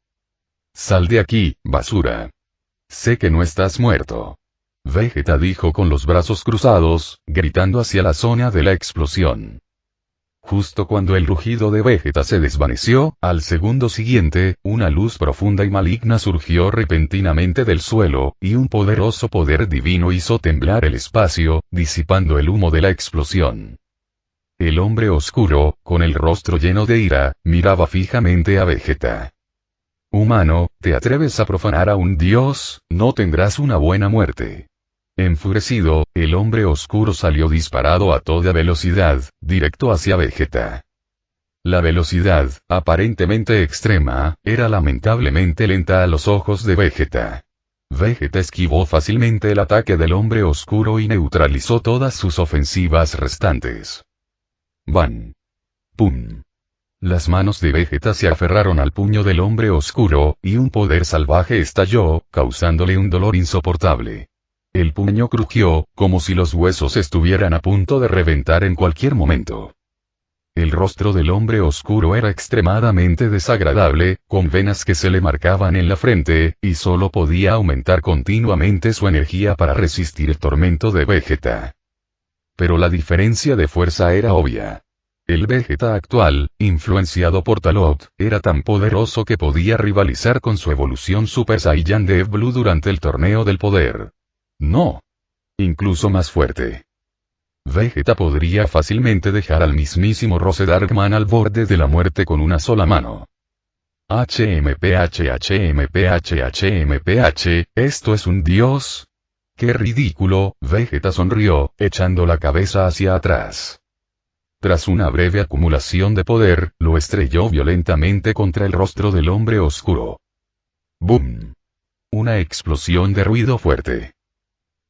«Sal de aquí, basura». Sé que no estás muerto. Vegeta dijo con los brazos cruzados, gritando hacia la zona de la explosión. Justo cuando el rugido de Vegeta se desvaneció, al segundo siguiente, una luz profunda y maligna surgió repentinamente del suelo, y un poderoso poder divino hizo temblar el espacio, disipando el humo de la explosión. El hombre oscuro, con el rostro lleno de ira, miraba fijamente a Vegeta. Humano, ¿te atreves a profanar a un dios? No tendrás una buena muerte. Enfurecido, el hombre oscuro salió disparado a toda velocidad, directo hacia Vegeta. La velocidad, aparentemente extrema, era lamentablemente lenta a los ojos de Vegeta. Vegeta esquivó fácilmente el ataque del hombre oscuro y neutralizó todas sus ofensivas restantes. ¡Ban! ¡Pum! Las manos de Vegeta se aferraron al puño del hombre oscuro, y un poder salvaje estalló, causándole un dolor insoportable. El puño crujió, como si los huesos estuvieran a punto de reventar en cualquier momento. El rostro del hombre oscuro era extremadamente desagradable, con venas que se le marcaban en la frente, y solo podía aumentar continuamente su energía para resistir el tormento de Vegeta. Pero la diferencia de fuerza era obvia. El Vegeta actual, influenciado por Talot, era tan poderoso que podía rivalizar con su evolución Super Saiyan de Blue durante el torneo del poder. No. Incluso más fuerte. Vegeta podría fácilmente dejar al mismísimo Rose Darkman al borde de la muerte con una sola mano. HMPH, ¿esto es un dios? ¡Qué ridículo! Vegeta sonrió, echando la cabeza hacia atrás. Tras una breve acumulación de poder, lo estrelló violentamente contra el rostro del hombre oscuro. ¡Bum! Una explosión de ruido fuerte.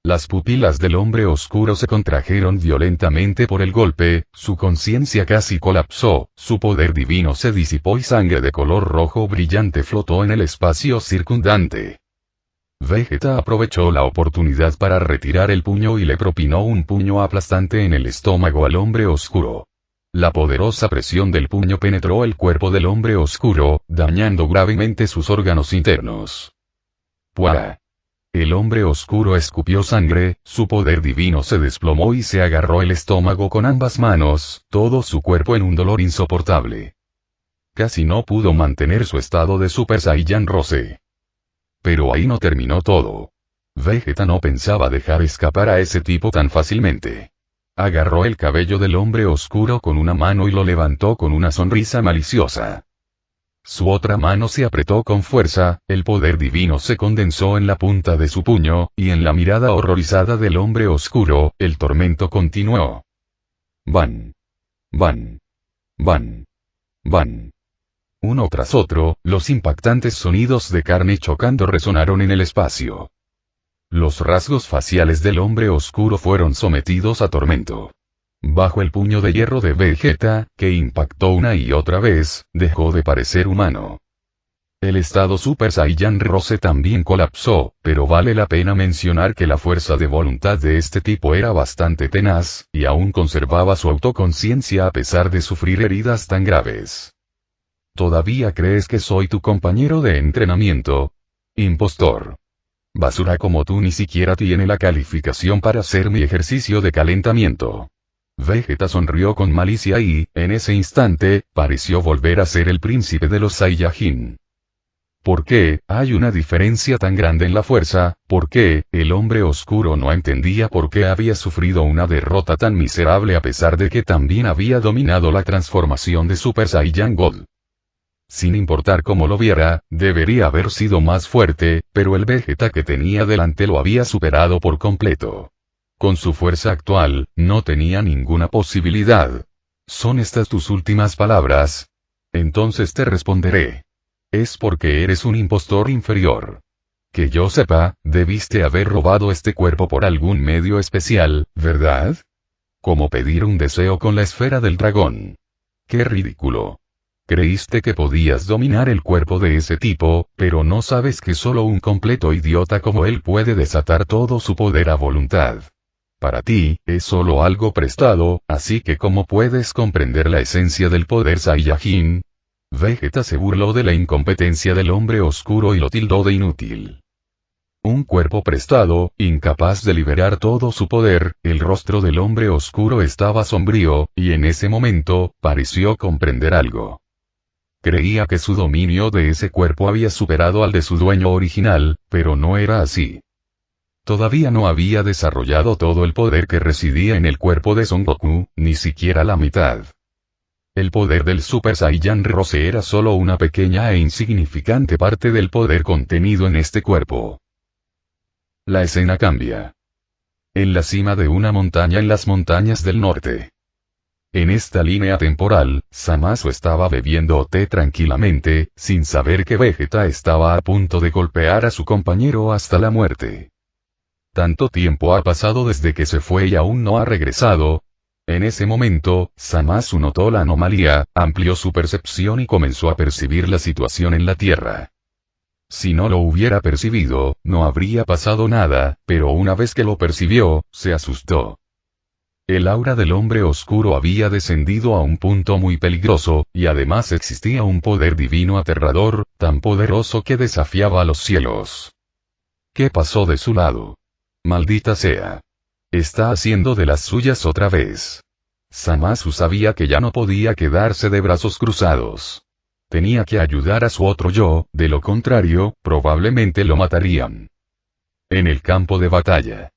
Las pupilas del hombre oscuro se contrajeron violentamente por el golpe, su conciencia casi colapsó, su poder divino se disipó y sangre de color rojo brillante flotó en el espacio circundante. Vegeta aprovechó la oportunidad para retirar el puño y le propinó un puño aplastante en el estómago al hombre oscuro. La poderosa presión del puño penetró el cuerpo del hombre oscuro, dañando gravemente sus órganos internos. ¡Puah! El hombre oscuro escupió sangre, su poder divino se desplomó y se agarró el estómago con ambas manos, todo su cuerpo en un dolor insoportable. Casi no pudo mantener su estado de Super Saiyan Rose. Pero ahí no terminó todo. Vegeta no pensaba dejar escapar a ese tipo tan fácilmente. Agarró el cabello del hombre oscuro con una mano y lo levantó con una sonrisa maliciosa. Su otra mano se apretó con fuerza, el poder divino se condensó en la punta de su puño, y en la mirada horrorizada del hombre oscuro, el tormento continuó. Van. Van. Van. Van. Uno tras otro, los impactantes sonidos de carne chocando resonaron en el espacio. Los rasgos faciales del hombre oscuro fueron sometidos a tormento. Bajo el puño de hierro de Vegeta, que impactó una y otra vez, dejó de parecer humano. El estado Super Saiyan Rose también colapsó, pero vale la pena mencionar que la fuerza de voluntad de este tipo era bastante tenaz, y aún conservaba su autoconciencia a pesar de sufrir heridas tan graves. ¿Todavía crees que soy tu compañero de entrenamiento? Impostor. Basura como tú ni siquiera tiene la calificación para hacer mi ejercicio de calentamiento. Vegeta sonrió con malicia y, en ese instante, pareció volver a ser el príncipe de los Saiyajin. ¿Por qué hay una diferencia tan grande en la fuerza? ¿Por qué el hombre oscuro no entendía por qué había sufrido una derrota tan miserable a pesar de que también había dominado la transformación de Super Saiyan God? Sin importar cómo lo viera, debería haber sido más fuerte, pero el Vegeta que tenía delante lo había superado por completo. Con su fuerza actual, no tenía ninguna posibilidad. ¿Son estas tus últimas palabras? Entonces te responderé. Es porque eres un impostor inferior. Que yo sepa, debiste haber robado este cuerpo por algún medio especial, ¿verdad? Como pedir un deseo con la esfera del dragón. ¡Qué ridículo! Creíste que podías dominar el cuerpo de ese tipo, pero no sabes que solo un completo idiota como él puede desatar todo su poder a voluntad. Para ti, es solo algo prestado, así que ¿cómo puedes comprender la esencia del poder Saiyajin? Vegeta se burló de la incompetencia del hombre oscuro y lo tildó de inútil. Un cuerpo prestado, incapaz de liberar todo su poder, el rostro del hombre oscuro estaba sombrío, y en ese momento, pareció comprender algo. Creía que su dominio de ese cuerpo había superado al de su dueño original, pero no era así. Todavía no había desarrollado todo el poder que residía en el cuerpo de Son Goku, ni siquiera la mitad. El poder del Super Saiyan Rose era solo una pequeña e insignificante parte del poder contenido en este cuerpo. La escena cambia. En la cima de una montaña en las montañas del norte. En esta línea temporal, Zamasu estaba bebiendo té tranquilamente, sin saber que Vegeta estaba a punto de golpear a su compañero hasta la muerte. Tanto tiempo ha pasado desde que se fue y aún no ha regresado. En ese momento, Zamasu notó la anomalía, amplió su percepción y comenzó a percibir la situación en la Tierra. Si no lo hubiera percibido, no habría pasado nada, pero una vez que lo percibió, se asustó. El aura del hombre oscuro había descendido a un punto muy peligroso, y además existía un poder divino aterrador, tan poderoso que desafiaba a los cielos. ¿Qué pasó de su lado? Maldita sea. Está haciendo de las suyas otra vez. Zamasu sabía que ya no podía quedarse de brazos cruzados. Tenía que ayudar a su otro yo, de lo contrario, probablemente lo matarían. En el campo de batalla.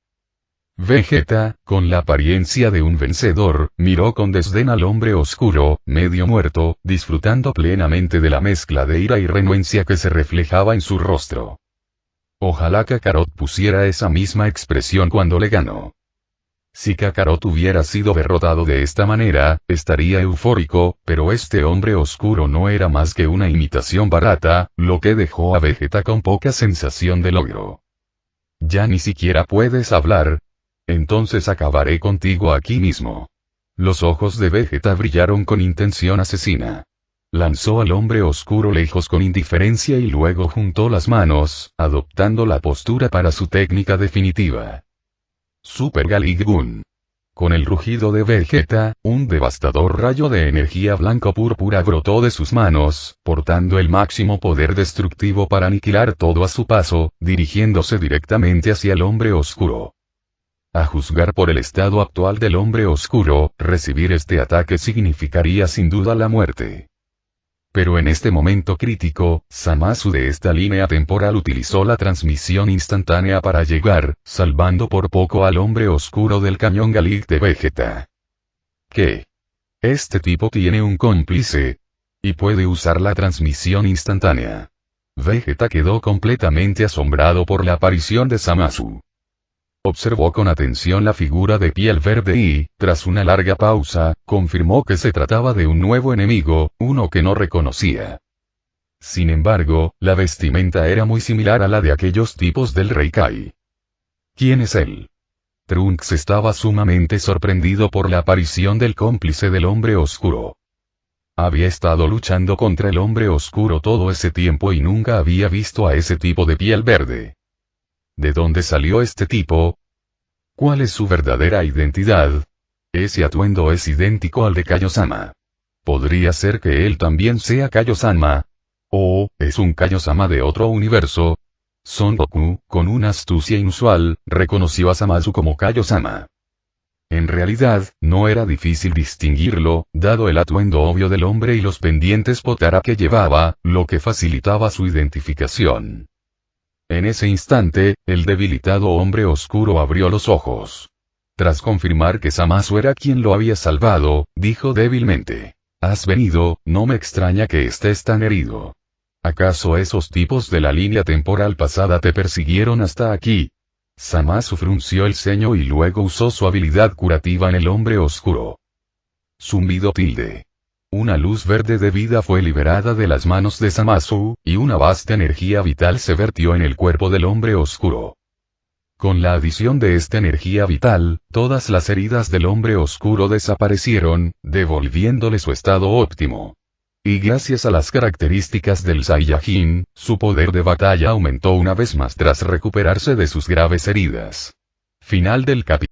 Vegeta, con la apariencia de un vencedor, miró con desdén al hombre oscuro, medio muerto, disfrutando plenamente de la mezcla de ira y renuencia que se reflejaba en su rostro. Ojalá Kakarot pusiera esa misma expresión cuando le ganó. Si Kakarot hubiera sido derrotado de esta manera, estaría eufórico, pero este hombre oscuro no era más que una imitación barata, lo que dejó a Vegeta con poca sensación de logro. Ya ni siquiera puedes hablar. Entonces acabaré contigo aquí mismo. Los ojos de Vegeta brillaron con intención asesina. Lanzó al hombre oscuro lejos con indiferencia y luego juntó las manos, adoptando la postura para su técnica definitiva. Super Galick-gun. Con el rugido de Vegeta, un devastador rayo de energía blanco-púrpura brotó de sus manos, portando el máximo poder destructivo para aniquilar todo a su paso, dirigiéndose directamente hacia el hombre oscuro. A juzgar por el estado actual del hombre oscuro, recibir este ataque significaría sin duda la muerte. Pero en este momento crítico, Zamasu de esta línea temporal utilizó la transmisión instantánea para llegar, salvando por poco al hombre oscuro del cañón Galick de Vegeta. ¿Qué? Este tipo tiene un cómplice. Y puede usar la transmisión instantánea. Vegeta quedó completamente asombrado por la aparición de Zamasu. Observó con atención la figura de piel verde y, tras una larga pausa, confirmó que se trataba de un nuevo enemigo, uno que no reconocía. Sin embargo, la vestimenta era muy similar a la de aquellos tipos del Rey Kai. ¿Quién es él? Trunks estaba sumamente sorprendido por la aparición del cómplice del hombre oscuro. Había estado luchando contra el hombre oscuro todo ese tiempo y nunca había visto a ese tipo de piel verde. ¿De dónde salió este tipo? ¿Cuál es su verdadera identidad? Ese atuendo es idéntico al de Kaiosama. ¿Podría ser que él también sea Kaiosama? ¿O, es un Kaiosama de otro universo? Son Goku, con una astucia inusual, reconoció a Zamasu como Kaiosama. En realidad, no era difícil distinguirlo, dado el atuendo obvio del hombre y los pendientes Potara que llevaba, lo que facilitaba su identificación. En ese instante, el debilitado hombre oscuro abrió los ojos. Tras confirmar que Zamasu era quien lo había salvado, dijo débilmente: «Has venido, no me extraña que estés tan herido. ¿Acaso esos tipos de la línea temporal pasada te persiguieron hasta aquí?» Zamasu frunció el ceño y luego usó su habilidad curativa en el hombre oscuro. Zumbido tilde. Una luz verde de vida fue liberada de las manos de Zamasu, y una vasta energía vital se vertió en el cuerpo del hombre oscuro. Con la adición de esta energía vital, todas las heridas del hombre oscuro desaparecieron, devolviéndole su estado óptimo. Y gracias a las características del Saiyajin, su poder de batalla aumentó una vez más tras recuperarse de sus graves heridas. Final del capítulo.